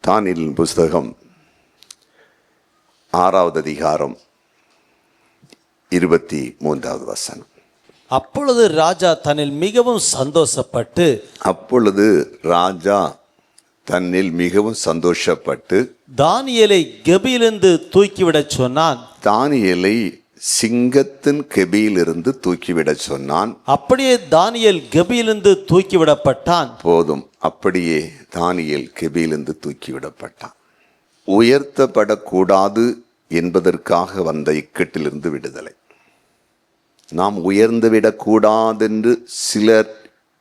தானியேலின் புஸ்தகம் 6வது அதிகாரம் 23வது வசனம். அப்பொழுது ராஜா தன்னில் மிகவும் சந்தோஷப்பட்டு தானியேலை கெபியிலிருந்து தூக்கிவிடச் சொன்னான். தானியேலை சிங்கத்தின் கெபியிலிருந்து தூக்கிவிடச் சொன்னான். அப்படியே தானியேல் கெபியிலிருந்து தூக்கிவிடப்பட்டான். போதும், அப்படியே தானியேல் கெபியிலிருந்து தூக்கிவிடப்பட்டான். உயர்த்தப்படக்கூடாது என்பதற்காக வந்த இக்கட்டிலிருந்து விடுதலை. நாம் உயர்ந்துவிடக்கூடாதென்று சிலர்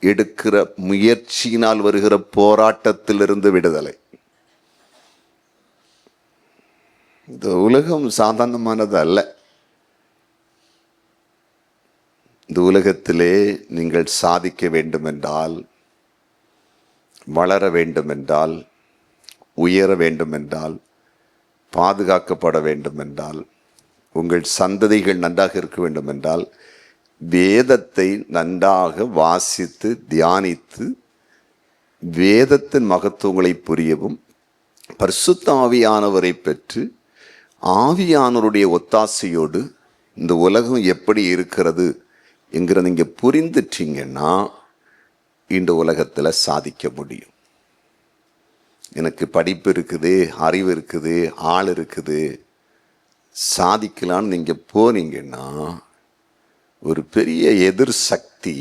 எடுக்கிற முயற்சியினால் வருகிற போராட்டத்திலிருந்து விடுதலை. இந்த உலகம் சாதாரணமானது அல்ல. இந்த உலகத்திலே நீங்கள் சாதிக்க வேண்டுமென்றால், வளர வேண்டுமென்றால், உயர வேண்டுமென்றால், பாதுகாக்கப்பட வேண்டுமென்றால், உங்கள் சந்ததிகள் நன்றாக இருக்க வேண்டுமென்றால், வேதத்தை நன்றாக வாசித்து தியானித்து வேதத்தின் மகத்துவங்களை புரியவும், பரிசுத்த ஆவியானவரை பெற்று ஆவியானவருடைய ஒத்தாசையோடு இந்த உலகம் எப்படி இருக்கிறது என்கிற நீங்கள் புரிந்துட்டீங்கன்னா இந்த உலகத்தில் சாதிக்க முடியும். எனக்கு படிப்பு இருக்குது, அறிவு இருக்குது, ஆள் இருக்குது, சாதிக்கலான்னு நீங்கள் போனீங்கன்னா ஒரு பெரிய எதிர் சக்தி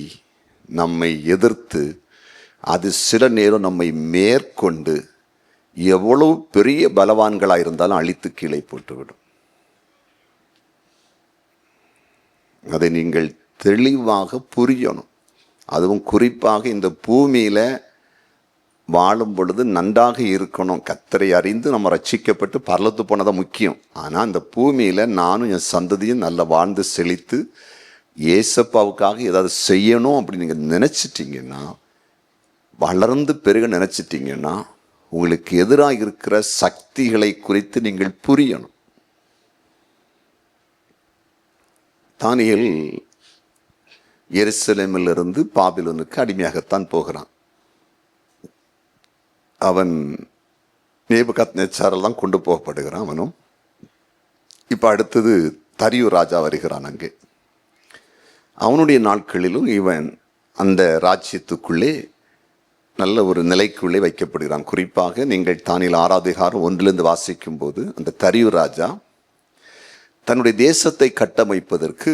நம்மை எதிர்த்து அது சில நேரம் நம்மை மேற்கொண்டு எவ்வளவு பெரிய பலவான்களாக இருந்தாலும் அழித்து கீழே போட்டுவிடும். அதை நீங்கள் தெளிவாக புரியணும். அதுவும் குறிப்பாக இந்த பூமியில் வாழும் பொழுது நன்றாக இருக்கணும். கர்த்தரை அறிந்து நம்ம ரட்சிக்கப்பட்டு பரலத்து போனதான் முக்கியம். ஆனால் இந்த பூமியில் நானும் என் சந்ததியும் நல்லா வாழ்ந்து செழித்து ஏசப்பாவுக்காக ஏதாவது செய்யணும் அப்படின்னு நீங்கள் நினச்சிட்டிங்கன்னா, வளர்ந்து பெருக நினச்சிட்டிங்கன்னா, உங்களுக்கு எதிராக இருக்கிற சக்திகளை குறித்து நீங்கள் புரியணும். தானியேல் எருசலேமிலிருந்து பாபிலோனுக்கு அடிமையாகத்தான் போகிறான். அவன் நேபுகாத்நேச்சாரெல்லாம் கொண்டு போகப்படுகிறான். அவனும் இப்போ அடுத்தது தரியு ராஜா வருகிறான். அங்கே அவனுடைய நாட்களிலும் இவன் அந்த ராஜ்யத்துக்குள்ளே நல்ல ஒரு நிலைக்குள்ளே வைக்கப்படுகிறான். குறிப்பாக நீங்கள் தானியேல் 6வது அதிகாரம் 1 வாசிக்கும் போது அந்த தரியு ராஜா தன்னுடைய தேசத்தை கட்டமைப்பதற்கு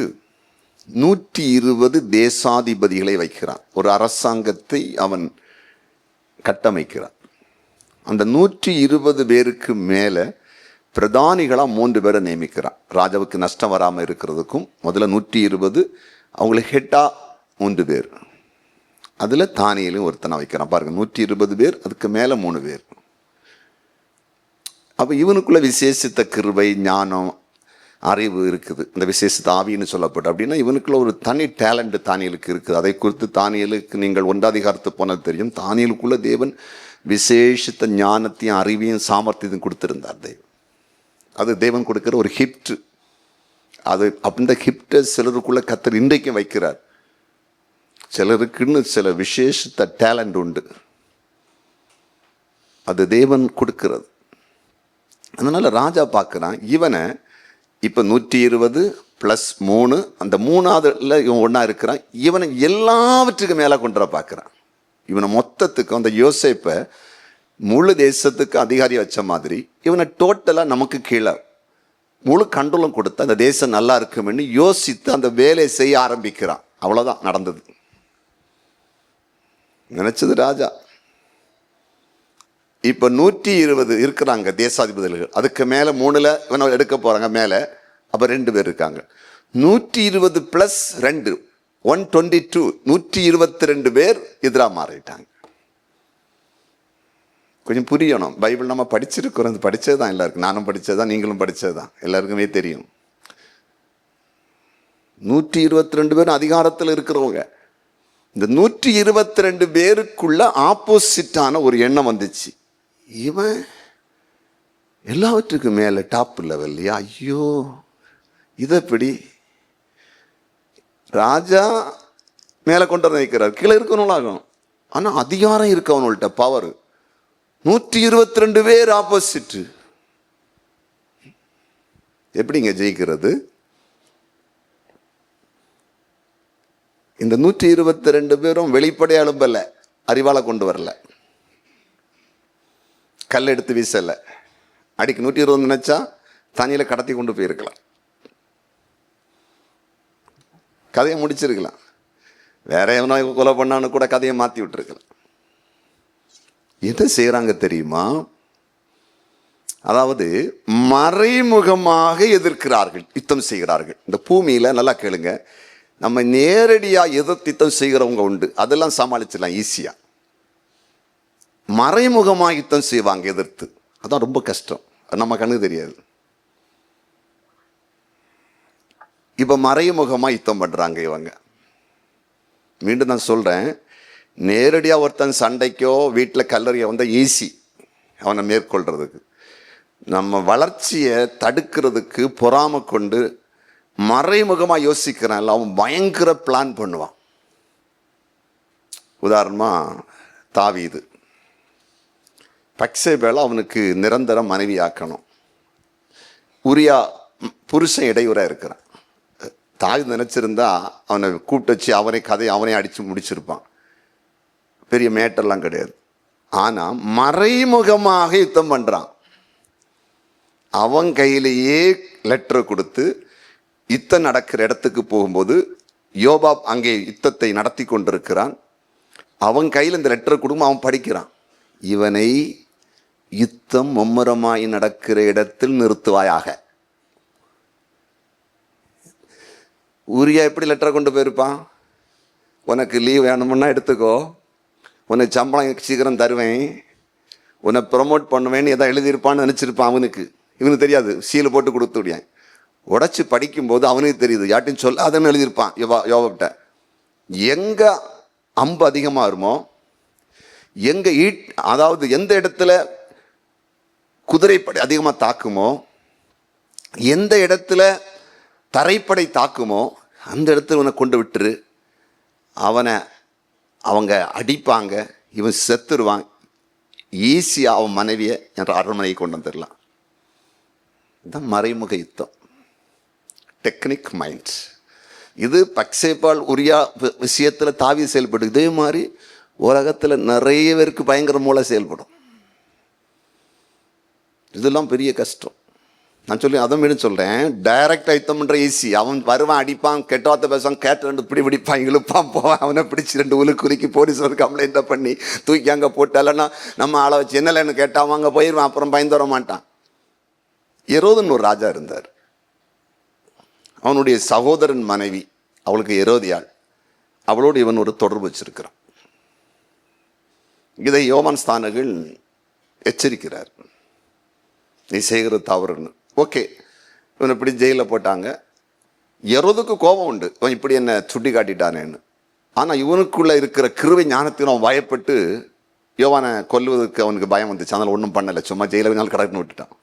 120 தேசாதிபதிகளை வைக்கிறான். ஒரு அரசாங்கத்தை அவன் கட்டமைக்கிறான். அந்த 120 பேருக்கு மேலே பிரதானிகளாக 3 பேரை நியமிக்கிறான். ராஜாவுக்கு நஷ்டம் வராமல் இருக்கிறதுக்கும் முதல்ல 120 அவங்களுக்கு ஹெட்டா 3 பேர். அதில் தானியேலும் ஒருத்தனை வைக்கிறான். பாருங்க, 120 பேர், அதுக்கு மேலே 3 பேர். அப்போ இவனுக்குள்ள விசேஷித்த கிருபை, ஞானம், அறிவு இருக்குது. அந்த விசேஷித்த ஆவின்னு சொல்லப்பட்டு அப்படின்னா இவனுக்குள்ள ஒரு தனி டேலண்ட் தானியலுக்கு இருக்குது. அதை குறித்து தானியலுக்கு நீங்கள் 1வது அதிகாரத்து போனது தெரியும். தானியலுக்குள்ள தேவன் விசேஷித்த ஞானத்தையும் அறிவையும் சாமர்த்தியத்தையும் கொடுத்திருந்தார் தேவன். அது தேவன் கொடுக்கிற ஒரு கிஃப்ட். அது அந்த கிஃப்டை சிலருக்குள்ள கர்த்தர் இன்றைக்கும் வைக்கிறார். சிலருக்குன்னு சில விசேஷித்த டேலண்ட் உண்டு. அது தேவன் கொடுக்கிறது. அதனால ராஜா பார்க்குறான், இவனை இப்போ 120 + 3, அந்த 3ஆவதுல இவன் ஒன்றா இருக்கிறான். இவனை எல்லாவற்றுக்கும் மேலே கொண்டு வர பார்க்குறான். இவனை மொத்தத்துக்கும் அந்த யோசேப்பை முழு தேசத்துக்கு அதிகாரி வச்ச மாதிரி இவனை டோட்டலாக நமக்கு கீழே முழு கண்ட்ரோலும் கொடுத்து அந்த தேசம் நல்லா இருக்குமென்னு யோசித்து அந்த வேலையை செய்ய ஆரம்பிக்கிறான். அவ்வளோதான் நடந்தது. நினைச்சது ராஜா. இப்போ 120 இருக்கிறாங்க தேசாதிபதிகள். அதுக்கு மேலே 3ல் இவனை எடுக்க போகிறாங்க மேலே. அப்போ 2 பேர் இருக்காங்க. 120 + 2 122 122 பேர் எதிராக மாறிட்டாங்க. கொஞ்சம் புரியணும். பைபிள் நம்ம படிச்சிருக்கிறோம். படித்தது தான் எல்லாருக்கும். நானும் படித்தது தான், நீங்களும் படித்தது தான், எல்லாருக்குமே தெரியும். 122 பேர் அதிகாரத்தில் இருக்கிறவங்க. இந்த 122 பேருக்குள்ள ஆப்போசிட்டான ஒரு எண்ணம் வந்துச்சு. இவன் எல்லாவற்றுக்கும் மேலே டாப் லெவல்லையா, ஐயோ இதை எப்படி ராஜா மேலே கொண்டு வந்து வைக்கிறார். கீழே இருக்கணும்லாகும். ஆனால் அதிகாரம் இருக்கு அவனுள்கிட்ட, பவர். 122 பேர் ஆப்போசிட். எப்படிங்க ஜெயிக்கிறது? இந்த 122 பேரும் வெளிப்படை அலும்பல்ல, அறிவால கொண்டு வரல, கல் எடுத்து வீசல. அடிக்கு 120 நினைச்சா தண்ணியில கடத்தி கொண்டு போயிருக்கலாம், கதையை முடிச்சிருக்கலாம். வேற எவனோ கொலை பண்ணான்னு கூட கதையை மாத்தி விட்டுருக்கலாம். என்ன செய்யறாங்க தெரியுமா? அதாவது மறைமுகமாக எதிர்க்கிறார்கள், யுத்தம் செய்கிறார்கள். இந்த பூமியில நல்லா கேளுங்க, நம்ம நேரடியா எதிர்த்து யுத்தம் செய்கிறவங்க உண்டு, அதெல்லாம் சமாளிச்சிடலாம் ஈஸியா. மறைமுகமாக யுத்தம் செய்வாங்க எதிர்த்து, அதான் ரொம்ப கஷ்டம், அது நம்ம கண்ணுக்கு தெரியாது. இப்ப மறைமுகமா யுத்தம் பண்றாங்க இவங்க. மீண்டும் நான் சொல்றேன், நேரடியா ஒருத்தன் சண்டைக்கோ வீட்டில் கல்லறிய வந்த ஈஸி அவனை மேற்கொள்றதுக்கு. நம்ம வளர்ச்சியை தடுக்கிறதுக்கு பொறாமை கொண்டு மறைமுகமா யோசிக்கிறான், அவன் பயங்கர பிளான் பண்ணுவான். உதாரணமா தாவீது, பக்சேபேல அவனுக்கு நிரந்தர மனைவி ஆக்கணும். உரியா புருஷன் இடையூறா இருக்கிறான். தாவீது நினைச்சிருந்தா அவனை கூப்பிட்டு வச்சு அவனை கதையை அவனே அடிச்சு முடிச்சிருப்பான், பெரிய மேட்டர்லாம் கிடையாது. ஆனா மறைமுகமாக யுத்தம் பண்றான். அவன் கையிலேயே லெட்டர் கொடுத்து யுத்தம் நடக்கிற இடத்துக்கு போகும்போது யோபாப் அங்கே யுத்தத்தை நடத்தி கொண்டிருக்கிறான். அவன் கையில் இந்த லெட்டர் கொடுக்கும், அவன் படிக்கிறான். இவனை யுத்தம் மும்முரமாய் நடக்கிற இடத்தில் நிறுத்துவாயாக. ஊரியா எப்படி லெட்டரை கொண்டு போயிருப்பான்? உனக்கு லீவ் வேணும்னா எடுத்துக்கோ, உனக்கு சம்பளம் சீக்கிரம் தருவேன், உன்னை ப்ரொமோட் பண்ணுவேன்னு எதாவது எழுதியிருப்பான்னு நினச்சிருப்பான். இவனுக்கு தெரியாது, சீலை போட்டு கொடுத்து விடியான். உடச்சி படிக்கும்போது அவனுக்கு தெரியுது, யார்ட்டையும் சொல்ல அதன்னு எழுதியிருப்பான் யோவாப்கிட்ட. எங்க அம்பு அதிகமாக வருமோ, எங்க அதாவது எந்த இடத்துல குதிரைப்படை அதிகமாக தாக்குமோ, எந்த இடத்துல தரைப்படை தாக்குமோ அந்த இடத்துல இவனை கொண்டு விட்டுரு. அவங்க அடிப்பாங்க, இவன் செத்துருவான். ஈஸியாக அவன் மனைவியை என்ற அரண்மனையை கொண்டு வந்துடலாம். இதுதான் மறைமுக யுத்தம், டெக்னிக் மைண்ட். இது பக்சேபால் உரியா விஷயத்தில் தாவி செயல்படும். இதே மாதிரி உலகத்தில் நிறைய பேருக்கு பயங்கர மூளை செயல்படும். இதெல்லாம் பெரிய கஷ்டம். நான் சொல்லி அதை மீறி சொல்கிறேன், டைரக்டாக யுத்தம் பண்ணுற ஈஸி. அவன் வருவான், அடிப்பான், கெட்ட வார்த்தை பேசுவான், கேட்ட 2 பிடிப்பான், இழுப்பான், போவான். அவனை பிடிச்சி 2 உலுக்குறிக்கி போலீஸ் கம்ப்ளைண்ட்டை பண்ணி தூக்கி அங்கே போட்டாலன்னா நம்ம ஆளை வச்சு என்னலன்னு கேட்டான், அங்கே போயிடுவான். அப்புறம் பயந்து வர மாட்டான். எரோதுன்னு ஒரு ராஜா இருந்தார். அவனுடைய சகோதரன் மனைவி, அவளுக்கு எரோதியாள், அவளோடு இவன் ஒரு தொடர்பு வச்சிருக்கிறான். இதை யோவான் ஸ்தானர்கள் எச்சரிக்கிறார், நீ செய்கிறது தவறுன்னு. ஓகே, இவனை இப்படி ஜெயிலில் போட்டாங்க. எரோதுக்கு கோபம் உண்டு, இவன் இப்படி என்ன சுட்டி காட்டிட்டானேன்னு. ஆனால் இவனுக்குள்ள இருக்கிற கிருபை ஞானத்தின் அவன் பயப்பட்டு யோவானை கொல்லுவதற்கு அவனுக்கு பயம் வந்துச்சு. அதனால் ஒன்றும் பண்ணலை, சும்மா ஜெயில நாள் கடக்குன்னு விட்டுட்டான்.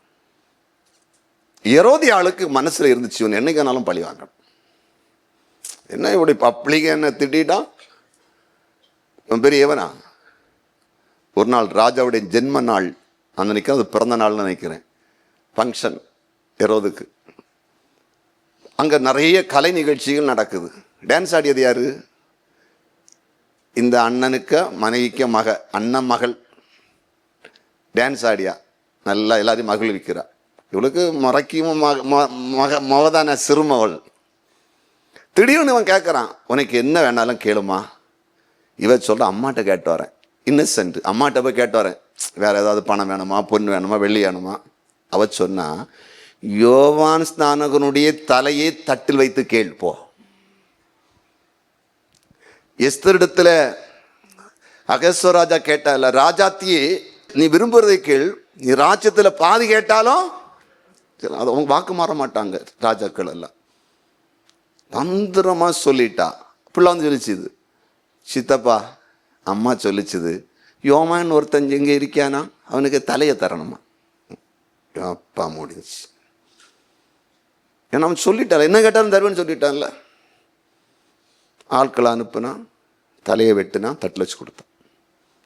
எரோதியாளுக்கு மனசுல இருந்துச்சு, இவன் என்னைக்கானாலும் பழி வாங்கணும். என்ன இப்படி பப்ளிக் என்ன திட்டான், இவன் பெரியவனா. ஒரு நாள் ராஜாவுடைய ஜென்ம நாள், அந்த நினைக்கிறேன் அது பிறந்த நாள்னு நினைக்கிறேன், ஃபங்க்ஷன் எரோதுக்கு. அங்கே நிறைய கலை நிகழ்ச்சிகள் நடக்குது. டான்ஸ் ஆடியது யாரு? இந்த அண்ணனுக்கு மனைவிக்க அண்ணன் மகள் டான்ஸ் ஆடியா நல்லா எல்லாரையும் மகிழ்விக்கிறா. இவளுக்கு மறைக்கும் மகதான சிறுமவள். திடீர்னு இவன் கேட்குறான், உனக்கு என்ன வேணாலும் கேளுமா. இவன் சொல்ற, அம்மாட்ட கேட்டு வரேன், இன்னசென்ட், அம்மாட்ட போய் கேட்டு வரேன், வேற ஏதாவது பணம் வேணுமா, பொண்ணு வேணுமா, வெள்ளி வேணுமா. அவ சொன்னா, யோவான் ஸ்நானகனுடைய தலையை தட்டில் வைத்து கேள்போ. எஸ்தரிடத்துல அகஸ்வராஜா கேட்டால, ராஜாத்தியே நீ விரும்புறதை கேள், நீ ராஜ்யத்துல பாதி கேட்டாலும் அது அவங்க வாக்கு மாற மாட்டாங்க. ராஜாக்கள் எல்லாம் தந்திரமா சொல்லிட்டா. பிள்ளை வந்து சொல்லிச்சுது, சித்தப்பா அம்மா சொல்லிச்சுது, யோமான் ஒருத்தன் எங்க இருக்கானா அவனுக்கு தலையை தரணுமா. அப்பா முடிஞ்சு, ஏன்னா அவன் சொல்லிட்டான், என்ன கேட்டாலும் தருவேன்னு சொல்லிட்டான்ல. ஆட்களை அனுப்புனா, தலையை வெட்டுனா, தட்டில் வச்சு கொடுத்தான்.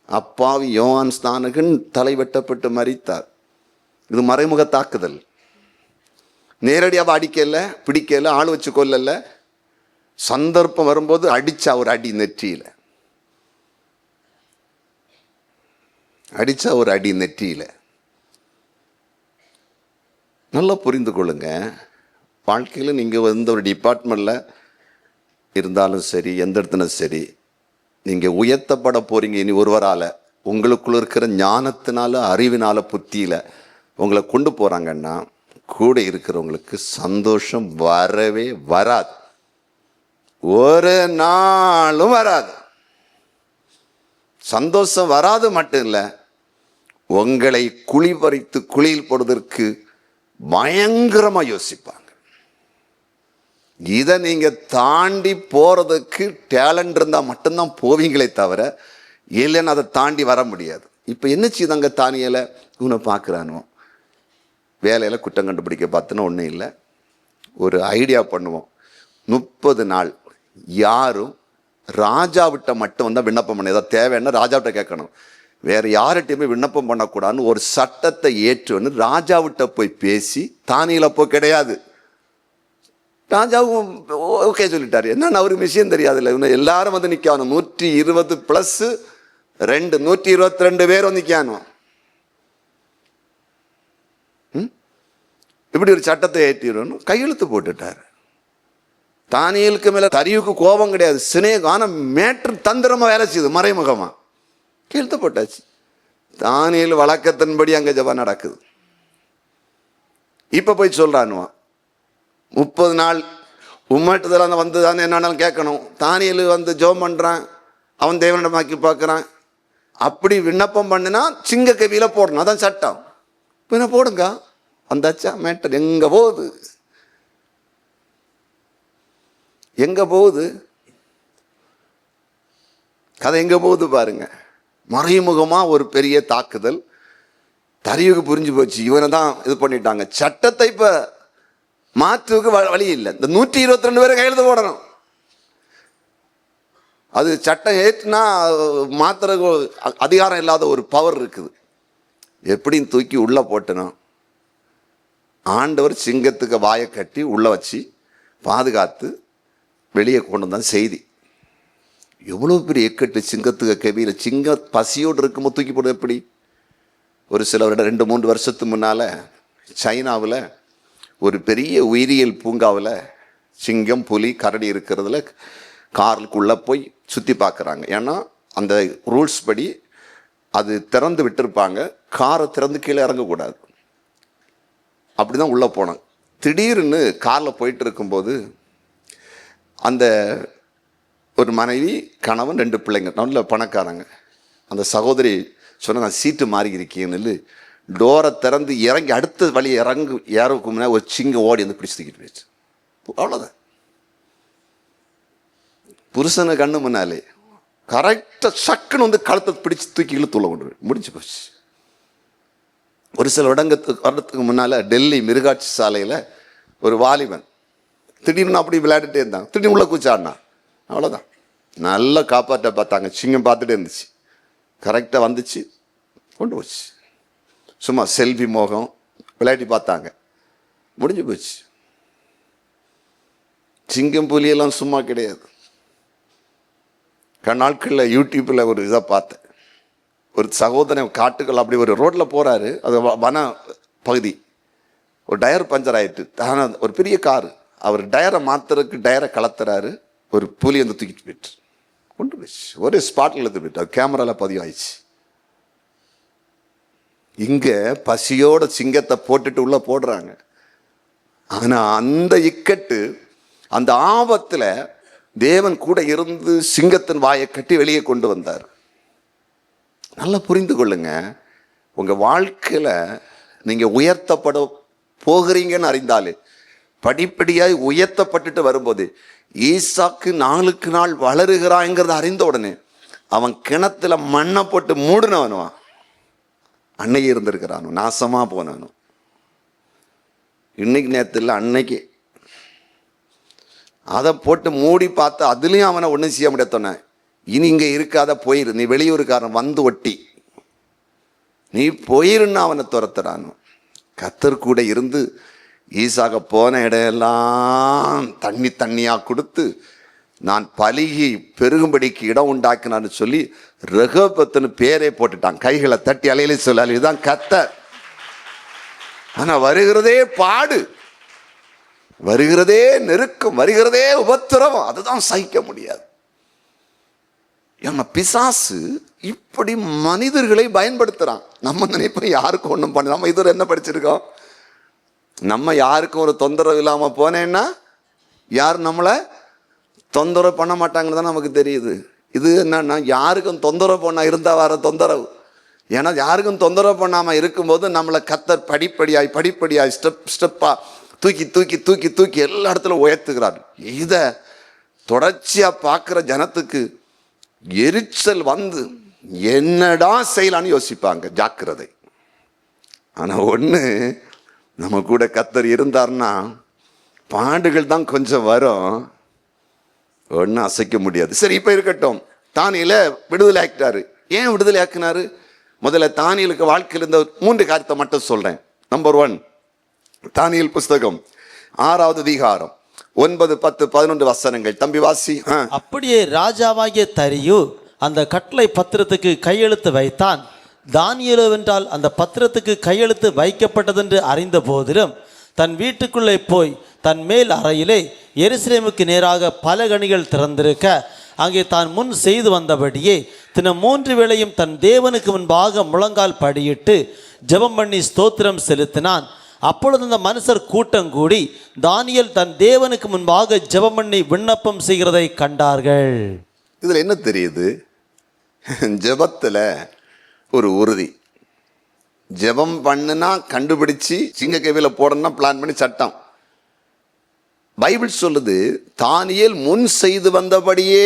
அப்பாவி யோவான் ஸ்நானகன் தலை வெட்டப்பட்டு மரித்தார். இது மறைமுக தாக்குதல். நேரடியாக அடிக்கல, பிடிக்கல, ஆள் வச்சு கொல்லல. சந்தர்ப்பம் வரும்போது அடிச்சா ஒரு அடி நெற்றியில, அடிச்சா ஒரு அடி நெற்றியில. நல்லா புரிந்து கொள்ளுங்க. வாழ்க்கையில் நீங்கள் ஒரு டிபார்ட்மெண்ட்டில் இருந்தாலும் சரி, எந்த இடத்துல சரி, நீங்கள் உயர்த்தப்பட போறீங்க. இனி ஒருவரால் உங்களுக்குள்ள இருக்கிற ஞானத்தினால, அறிவினால, புத்தியில் உங்களை கொண்டு போகிறாங்கன்னா கூட இருக்கிறவங்களுக்கு சந்தோஷம் வரவே வராது. ஒரு நாளும் வராது. சந்தோஷம் வராது மட்டும் இல்லை, உங்களை குழி பறித்து குழியில் போடுவதற்கு பயங்கரமாக யோசிப்பாங்க. இதை நீங்கள் தாண்டி போகிறதுக்கு டேலண்ட் இருந்தால் மட்டும்தான் போவீங்களே தவிர, இல்லைன்னு அதை தாண்டி வர முடியாது. இப்போ என்ன செய்தாங்க தானியலை? இவனை பார்க்குறானோ வேலையில் குற்றம் கண்டுபிடிக்க பார்த்துன்னா ஒன்றும் இல்லை. ஒரு ஐடியா பண்ணுவோம். 30 நாள் யாரும் ராஜாவிட்ட மட்டும் வந்தால் விண்ணப்பம் பண்ண, ஏதாவது தேவைன்னா ராஜாவிட்ட கேட்கணும், வேறு யார்கிட்டையுமே விண்ணப்பம் பண்ணக்கூடாதுன்னு ஒரு சட்டத்தை ஏற்றுன்னு ராஜாவிட்ட போய் பேசி, தானியல் அப்போ கிடையாது. ராஜாவும் ஓகே சொல்லிட்டாரு. என்னன்னு அவருக்கு விஷயம் தெரியாதுல்ல. இவனை எல்லாரும் வந்து நிற்கணும். 120 + 2 122 பேர் வந்து நிற்கணும். இப்படி ஒரு சட்டத்தை ஏற்றிடணும். கையெழுத்து போட்டுட்டார். தானியலுக்கு மேல தரியுக்கு கோபம் கிடையாது, சினேகம். ஆனால் மேற்று தந்திரமா வேலை செய்யுது, மறைமுகமா. கையெழுத்து போட்டாச்சு. தானியல் வழக்கத்தின்படி அங்கே ஜெபம் நடக்குது. இப்போ போய் சொல்றானுவான், 30 நாள் உம்மட்டத்தில் வந்து தானே என்னாலும் கேட்கணும். தானியல் வந்து ஜெபம் பண்ணுறான், அவன் தேவனிடமாக்கி பார்க்குறான். அப்படி விண்ணப்பம் பண்ணினா சிங்க கவியில போடணும், அதான் சட்டம். பின்ன போடுங்க. வந்தாச்சா மேட்டர். எங்கே போகுது? எங்கே போகுது கதை? எங்கே போகுது பாருங்க. மறைமுகமாக ஒரு பெரிய தாக்குதல். தரியுக்கு புரிஞ்சு போச்சு, இவனை தான் இது பண்ணிட்டாங்க. சட்டத்தை இப்போ மாற்றுக்கு வழி இல்லை. இந்த 122 பேரை கையெழுத்து போடணும். அது சட்டம் ஏற்றுனா மாத்திர அதிகாரம் இல்லாத ஒரு பவர் இருக்குது. எப்படின்னு தூக்கி உள்ளே போட்டணும். ஆண்டவர் சிங்கத்துக்கு வாயை கட்டி உள்ளே வச்சு பாதுகாத்து வெளியே கொண்டு வந்தான் செய்தி. எவ்வளோ பெரிய எக்கட்டு சிங்கத்துக்கு கவியில். சிங்க பசியோடு இருக்கும்போது தூக்கி போடுறது எப்படி? ஒரு சில 2-3 வருஷத்துக்கு முன்னால் சைனாவில் ஒரு பெரிய உயிரியல் பூங்காவில் சிங்கம், புலி, கரடி இருக்கிறதுல காருக்குள்ளே போய் சுற்றி பார்க்குறாங்க. ஏன்னா அந்த ரூல்ஸ் படி அது திறந்து விட்டுருப்பாங்க, காரை திறந்து கீழே இறங்கக்கூடாது. அப்படி தான் உள்ளே போனாங்க. திடீர்னு காரில் போயிட்டு இருக்கும்போது அந்த ஒரு மனைவி, கணவன், 2 பிள்ளைங்க, நல்ல பணக்காரங்க. அந்த சகோதரி சொன்ன, நான் சீட்டு மாறி இருக்கேன்னு டோரை திறந்து இறங்கி அடுத்த வழி ஏறவுக்கு முன்னாடி ஒரு சிங்கம் ஓடி வந்து பிடிச்சி தூக்கிட்டு போயிடுச்சு. அவ்வளோதான். புருஷனை கண்ணு முன்னாலே கரெக்டாக சக்குன்னு வந்து கழுத்தை பிடிச்சி தூக்கி இழுத்துள்ள கொண்டு முடிஞ்சு போச்சு. ஒரு சில வருடத்துக்கு முன்னால் டெல்லி மிருகாட்சி சாலையில் ஒரு வாலிபன் திடீர்னு அப்படி விளையாடிட்டே இருந்தாங்க. திடீர்னு உள்ள கூச்சாடினா. அவ்வளோதான். நல்லா காப்பாற்ற பார்த்தாங்க. சிங்கம் பார்த்துட்டே இருந்துச்சு. கரெக்டாக வந்துச்சு, கொண்டு போச்சு. சும்மா செல்ஃபி மோகம் விளையாட்டி பார்த்தாங்க, முடிஞ்சு போச்சு. சிங்கம், புலியெல்லாம் சும்மா கிடையாது. நாட்களில் யூடியூப்பில் ஒரு இதை பார்த்தேன். ஒரு சகோதரன் காட்டுகள் அப்படி ஒரு ரோட்டில் போகிறாரு. அது வன பகுதி. ஒரு டயர் பஞ்சர் ஆகிட்டு, ஆனால் ஒரு பெரிய காரு. அவர் டயரை மாத்துறதுக்கு டயரை கலத்துறாரு. ஒரு புலி வந்து தூக்கிட்டு போயிட்டு கொண்டு போயிடுச்சு. ஒரே ஸ்பாட்டில் எடுத்து போயிட்டு அது கேமராவில் பதிவாயிடுச்சு. இங்கே பசியோட சிங்கத்தை போட்டுட்டு உள்ள போடுறாங்க. ஆனால் அந்த இக்கட்டு, அந்த ஆபத்தில் தேவன் கூட இருந்து சிங்கத்தின் வாயை கட்டி வெளியே கொண்டு வந்தார். நல்லா புரிந்து கொள்ளுங்க. உங்கள் வாழ்க்கையில் நீங்கள் உயர்த்தப்பட போகிறீங்கன்னு அறிந்தாலே, படிப்படியாய் உயர்த்தப்பட்டுட்டு வரும்போது, ஈசாக்கு நாளுக்கு நாள் வளருகிறாங்கிறத அறிந்த உடனே அவன் கிணத்துல மண்ணை போட்டு மூடினவனுவான். அன்னைக்கு இருந்திருக்கிறானோ, நாசமாக போனானோ. இன்னைக்கு நேரத்தில் அன்னைக்கு அதை போட்டு மூடி பார்த்து அதுலேயும் அவனை ஒன்றும் செய்ய முடியாதோன்னே இனி இங்கே இருக்காத போயிரு, நீ வெளியூருக்காரன் வந்து ஒட்டி, நீ போயிருன்னு அவனை துரத்துறான். கர்த்தர் கூட இருந்து ஈசாக போன இடையெல்லாம் தண்ணியா கொடுத்து நான் பலிகி பெருகும்படிக்கு இடம் உண்டாக்கினான்னு சொல்லி ரெகோபத்துன்னு பேரே போட்டுட்டான். கைகளை தட்டி அலையில சொல்லால் இதுதான் கர்த்தர். ஆனா வருகிறதே பாடு, வருகிறதே நெருக்கம், வருகிறதே உபத்திரவம், அதுதான் சகிக்க முடியாது. ஏன்னா பிசாசு இப்படி மனிதர்களை பயன்படுத்துறான். நம்ம நினைப்போம் யாருக்கும் ஒன்றும் பண்ண, நம்ம இதுவரை என்ன படிச்சிருக்கோம், நம்ம யாருக்கும் ஒரு தொந்தரவு இல்லாமல் போனேன்னா யார் நம்மளை தொந்தரவு பண்ண மாட்டாங்கன்னு தான் நமக்கு தெரியுது. இது என்னன்னா யாருக்கும் தொந்தரவு பண்ண இருந்தால் வர தொந்தரவு. ஏன்னா யாருக்கும் தொந்தரவு பண்ணாமல் இருக்கும்போது நம்மளை கர்த்தர் படிப்படியாய் ஸ்டெப்பாக தூக்கி தூக்கி தூக்கி தூக்கி எல்லா இடத்துல உயர்த்துகிறார். இதை தொடர்ச்சியாக பார்க்குற ஜனத்துக்கு எரிச்சல் வந்து என்னடா செய்யலான்னு யோசிப்பாங்க. ஜாக்கிரதை. ஆனால் ஒன்று, நம்ம கூட கர்த்தர் இருந்தார்னா பாண்டுகள் தான் கொஞ்சம் வரும், ஒன்றும் அசைக்க முடியாது. சரி, இப்போ இருக்கட்டும். தானியேலை விடுதலை ஆக்கிட்டாரு. ஏன் விடுதலை ஆக்கினாரு? முதல்ல தானியேலுக்கு வாழ்க்கையில் இருந்த 3 காரியத்தை மட்டும் சொல்றேன். நம்பர் 1, தானியேல் புஸ்தகம் 6வது அதிகாரம் 9, 10, 11 வசனங்கள். தம்பி வாசி. அப்படியே ராஜாவாகிய தரியு அந்த கட்டளை பத்திரத்துக்கு கையெழுத்து வைத்தான். தானியேலோ வென்றால் அந்த பத்திரத்துக்கு கையெழுத்து வைக்கப்பட்டதென்று அறிந்த போதிலும் தன் வீட்டுக்குள்ளே போய் தன் மேல் அறையிலே எருசலேமுக்கு நேராக பலகணிகள் திறந்திருக்க அங்கே தான் முன் செய்து வந்தபடியே தினம் 3 வேளையும் தன் தேவனுக்கு முன்பாக முழங்கால் படியிட்டு ஜெபம் பண்ணி ஸ்தோத்திரம் செலுத்தினான். அப்பொழுது அந்த மனுஷர் கூட்டம் கூடி தானியேல் தன் தேவனுக்கு முன்பாக ஜெபம் பண்ணி விண்ணப்பம் செய்கிறதை கண்டார்கள். இதுல என்ன தெரியுது? ஜெபத்துல ஒரு உறுதி. ஜெபம் பண்ணுனா கண்டுபிடிச்சு சிங்கக்கவியில போடணும்னா பிளான் பண்ணி சட்டம். பைபிள் சொல்லுது தானியேல் முன் செய்து வந்தபடியே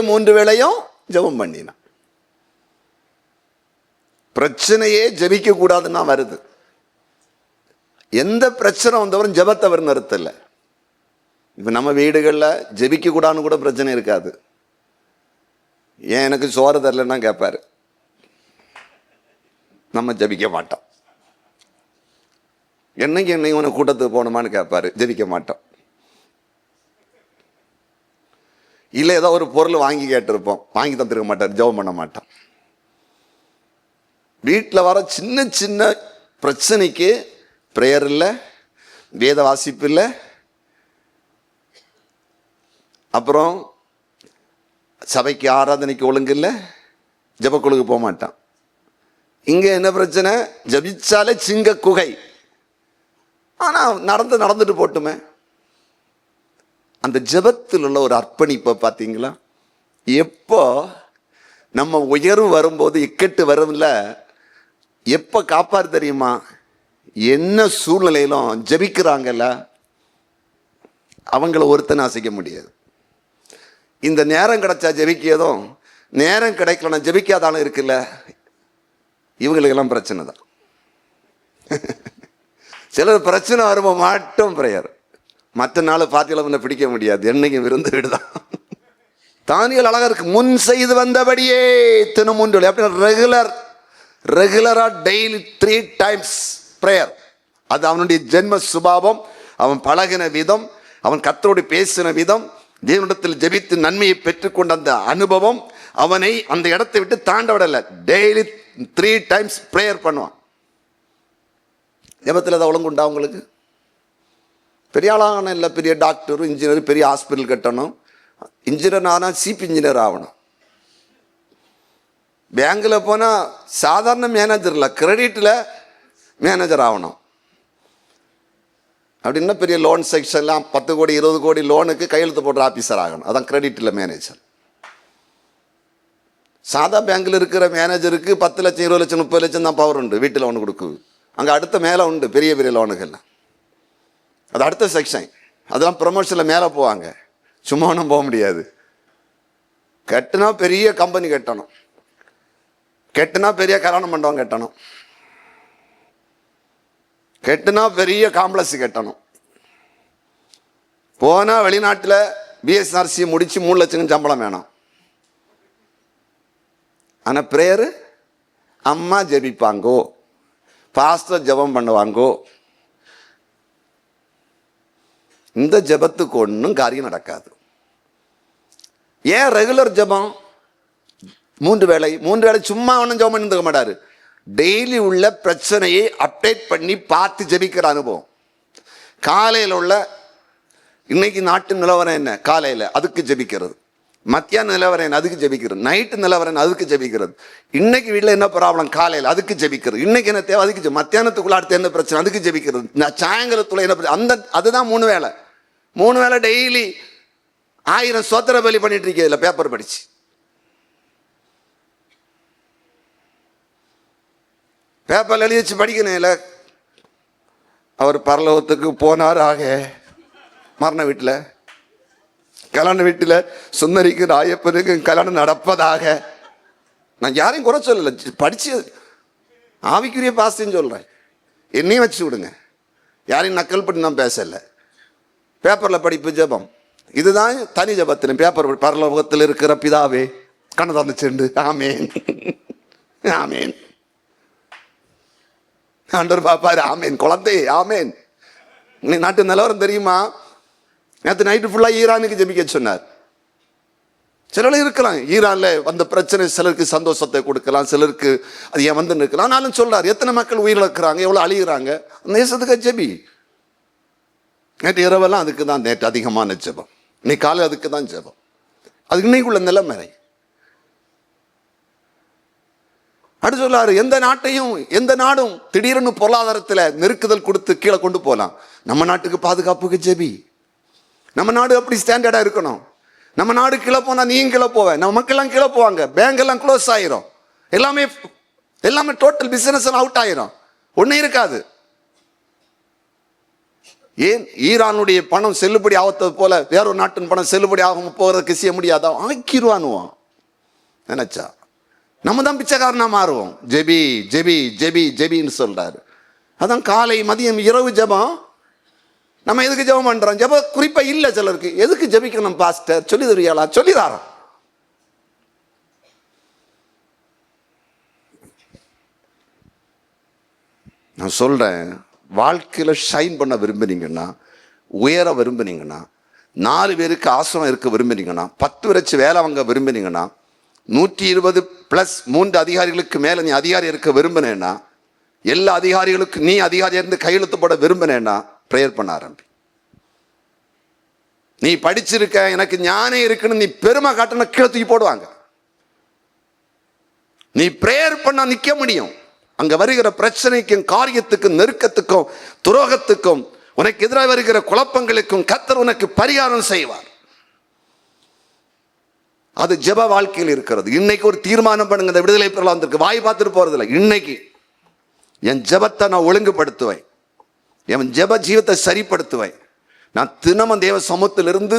3 வேளையும் ஜெபம் பண்ணினான். பிரச்சனையே ஜெபிக்க கூடாதுன்னா வருது. எந்த பிரச்சனை வந்தவரும் ஜெபத்தை அவர் நிறுத்தல. இப்ப நம்ம வீடுகளில் ஜெபிக்க கூடாதுன்னு கூட பிரச்சனை இருக்காது. ஏன் எனக்கு சோறு தரலன்னா கேட்பாரு, நம்ம ஜெபிக்க மாட்டோம். என்னைக்கு உன கூட்டத்துக்கு போகணுமான்னு கேட்பாரு, ஜெபிக்க மாட்டோம். இல்லை ஏதோ ஒரு பொருள் வாங்கி கேட்டிருப்போம், வாங்கி தந்துருக்க மாட்டார், ஜெபம் பண்ண மாட்டோம். வீட்டில் வர சின்ன சின்ன பிரச்சனைக்கு பிரேயர் இல்லை, வேத வாசிப்பு இல்லை, அப்புறம் சபைக்கு ஆராதனைக்கு ஒழுங்கு இல்லை, ஜெபக்குழுக்கு போக மாட்டான். இங்கே என்ன பிரச்சனை? ஜபிச்சாலே சிங்க குகை. ஆனால் நடந்துட்டு போட்டுமே. அந்த ஜெபத்தில் உள்ள ஒரு அர்ப்பணிப்பை பார்த்தீங்களா? எப்போ நம்ம உயர்வு வரும்போது இக்கட்டு வரும்ல, எப்போ காப்பாரு தெரியுமா? என்ன சூழ்நிலையிலும் ஜெபிக்கிறாங்கல்ல, அவங்கள ஒருத்தனை அசைக்க முடியாது. இந்த நேரம் கிடைச்சா ஜெபிக்கதும், நேரம் கிடைக்கலன்னா ஜெபிக்காதாலும் இருக்குல்ல, இவங்களுக்கெல்லாம் பிரச்சனை தான். சிலர் பிரச்சனை வரும்போது மட்டும் பிரேயர், மற்ற நாள் பாத்தியில பிடிக்க முடியாது, என்னைக்கும் விருந்து விடுதான். தானியேல் அழகா இருக்கு. முன் செய்து வந்தபடியே தினம் 3 வேளை, அப்படின்னா ரெகுலரா டெய்லி 3 times பிரேயர். அது அவனுடைய ஜென்ம சுபாவம், அவன் பழகின விதம், அவன் கர்த்தரோடு பேசின விதம், தேவனிடத்தில் ஜெபித்து நன்மையை பெற்றுக்கொண்ட அந்த அனுபவம் அவனை அந்த இடத்தை விட்டு தாண்ட விடல. டெய்லி 3 times பிரேயர் பண்ணுவான். ஜெபத்தில் அதை ஒழுங்குண்டா உங்களுக்கு? பெரிய ஆளான இல்லை, பெரிய டாக்டர் இன்ஜினியர், பெரிய ஹாஸ்பிட்டல் கட்டணும். இன்ஜினியர் ஆனால் சீப் இன்ஜினியர் ஆகணும். பேங்கில் போனால் சாதாரண மேனேஜர் இல்லை, கிரெடிட்டில் மேனேஜர் ஆகணும். அப்படின்னா பெரிய லோன் செக்ஷன்லாம் 10 கோடி 20 கோடி லோனுக்கு கையெழுத்து போடுற ஆஃபீஸர் ஆகணும். அதான் கிரெடிட்டில் மேனேஜர். சாதா பேங்கில் இருக்கிற மேனேஜருக்கு 10 லட்சம் 20 லட்சம் 30 லட்சம் தான் பவர் உண்டு, வீட்டு லோன் கொடுக்குது. அங்கே அடுத்த மேலே உண்டு பெரிய பெரிய லோனுகள்லாம், அது அடுத்த செக்ஷன். அதெல்லாம் ப்ரொமோஷனில் மேலே போவாங்க, சும்மா ஒன்றும் போக முடியாது. கட்டுனா பெரிய கம்பெனி கட்டணும், கெட்டுனா பெரிய கல்யாண மண்டபம் கட்டணும், கெட்டுனா பெரிய காம்ப்ளெக்ஸ் கட்டணும். போனால் வெளிநாட்டில் பிஎஸ்ஆர்சி முடித்து 3 லட்சம் சம்பளம் வேணும். ஆனால் ப்ரேயரு அம்மா ஜெபிப்பாங்கோ, பாஸ்டர் ஜெபம் பண்ணுவாங்கோ. இந்த ஜெபத்துக்கு ஒன்றும் காரியம் நடக்காது. ஏன் ரெகுலர் ஜெபம்? 3 வேளை சும்மா ஒன்றும் ஜெபம் பண்ணிருக்க மாட்டாரு. டெய்லி உள்ள பிரச்சனையை அப்டேட் பண்ணி பார்த்து ஜெபிக்கிற அனுபவம். காலையில் உள்ள இன்னைக்கு நாட்டு நிலவரம் என்ன, காலையில் அதுக்கு ஜெபிக்கிறது. மத்தியான நிலவரம் என்ன, அதுக்கு ஜெபிக்கிறது. நைட்டு நிலவரம் என்ன, அதுக்கு ஜெபிக்கிறது. இன்னைக்கு வீட்டில் என்ன ப்ராப்ளம், காலையில் அதுக்கு ஜெபிக்கிறது. இன்னைக்கு என்ன தேவை, அதுக்கு மத்தியானத்துக்குள்ள அடுத்து என்ன பிரச்சனை, அதுக்கு ஜெபிக்கிறது. சாயங்காலத்துல என்ன பிரச்சனை, அதுதான் 3 வேளை டெய்லி 1000 சோத்திர பலி பண்ணிட்டு இருக்கல பேப்பர் படிச்சு. பேப்பர் எழுதி வச்சு படிக்கணும். இல்லை அவர் பரலோகத்துக்கு போனார் ஆக மரண வீட்டில், கல்யாண வீட்டில் சுந்தரிக்கு ராயப்பனுக்கு கல்யாணம் நடப்பதாக. நான் யாரையும் குறை சொல்லலை, படிச்சு ஆவிக்குரிய பாஸ்தின்னு சொல்கிறேன். என்னையும் வச்சு விடுங்க, யாரையும் நக்கல் பண்ணி நான் பேசலை. பேப்பரில் படிப்பு ஜெபம் இதுதான் தனி ஜெபத்தின் பேப்பர். பரலோகத்தில் இருக்கிற பிதாவே கண்ணை தந்து சென்று ஆமேன் ஆமேன். ஆண்டவர் பாப்பாரு ஆமேன், குழந்தை ஆமேன். நீ நாட்டு நிலவரம் தெரியுமா? நேற்று நைட்டு ஃபுல்லாக ஈரானுக்கு ஜெபிக்க சொன்னார். சிலர் இருக்கலாம், ஈரானில் வந்த பிரச்சனை சிலருக்கு சந்தோஷத்தை கொடுக்கலாம், சிலருக்கு அது ஏன் வந்து இருக்கலாம். ஆனாலும் சொல்றாரு, எத்தனை மக்கள் உயிரிழக்கிறாங்க, எவ்வளோ அழிகிறாங்க, அந்த தேசத்துக்கு ஜெபி. நேற்று இரவெல்லாம் அதுக்கு தான் நேற்று அதிகமான ஜெபம், இன்னைக்கு காலை அதுக்கு தான் ஜெபம். அது இன்னைக்குள்ள நிலைமை. அடுத்து சொல்லாரு, எந்த நாடும் திடீர்னு பொருளாதாரத்தில் நெருக்குதல் கொடுத்து கீழே கொண்டு போகலாம். நம்ம நாட்டுக்கு பாதுகாப்புக்கு ஜெபி. நம்ம நாடு அப்படி ஸ்டாண்டர்டா இருக்கணும். நம்ம நாடு கீழே போனா நீயும் கீழே போவேன், நம்ம மக்கள் எல்லாம் கீழே போவாங்க, பேங்க் எல்லாம் க்ளோஸ் ஆயிரும், எல்லாமே டோட்டல் பிசினஸ் அவுட் ஆயிரும், ஒன்னும் இருக்காது. ஏன் ஈரானுடைய பணம் செல்லுபடி ஆகத்தது போல வேறொரு நாட்டின் பணம் செல்லுபடி ஆகும் போகிறதுக்கு செய்ய முடியாதா? ஆக்கிடுவானுவோம் நினைச்சா. நம்ம தான் பிச்சைக்காரனா மாறுவோம். ஜெபி ஜெபி ஜெபி ஜெபின்னு சொல்றாரு. அதான் காலை மதியம் இரவு ஜெபம். நம்ம எதுக்கு ஜெபம் பண்றோம்? ஜெப குறிப்பா இல்லை சிலருக்கு. எதுக்கு ஜெபிக்கணும் பாஸ்டர் சொல்லி தருவியாளா? சொல்லிதாரோம். நான் சொல்றேன், வாழ்க்கையில ஷைன் பண்ண விரும்புனீங்கன்னா, உயர விரும்புனீங்கன்னா, 4 பேருக்கு ஆசிரம் இருக்க விரும்புனீங்கன்னா, 10 வச்சு வேலை வாங்க விரும்புனீங்கன்னா, 120+3 அதிகாரிகளுக்கு மேல நீ அதிகாரி இருக்க விரும்பினேன்னா, எல்லா அதிகாரிகளுக்கும் நீ அதிகாரியா இருந்து கையெழுத்து போட விரும்பினேன்னா பிரேயர் பண்ண ஆரம்பி. நீ படிச்சிருக்க, எனக்கு ஞானம் இருக்குன்னு நீ பெருமை காட்டின கீழே தூக்கி போடுவாங்க. நீ பிரேயர் பண்ண நிக்க முடியும். அங்க வருகிற பிரச்சனைக்கும் காரியத்துக்கும் நெருக்கத்துக்கும் துரோகத்துக்கும் உனக்கு எதிராக வருகிற குழப்பங்களுக்கும் கர்த்தர் உனக்கு பரிகாரம் செய்வார். அது ஜெப வாழ்க்கையில் இருக்கிறது. இன்னைக்கு ஒரு தீர்மானம் பண்ணுங்க. இந்த விடுதலை பெறலாம் வந்திருக்கு, வாய் பார்த்துட்டு போறதில்லை. இன்னைக்கு என் ஜெபத்தை நான் ஒழுங்குபடுத்துவேன், என் ஜெப ஜீவத்தை சரிப்படுத்துவேன். நான் தினமும் தேவ சமூகத்திலிருந்து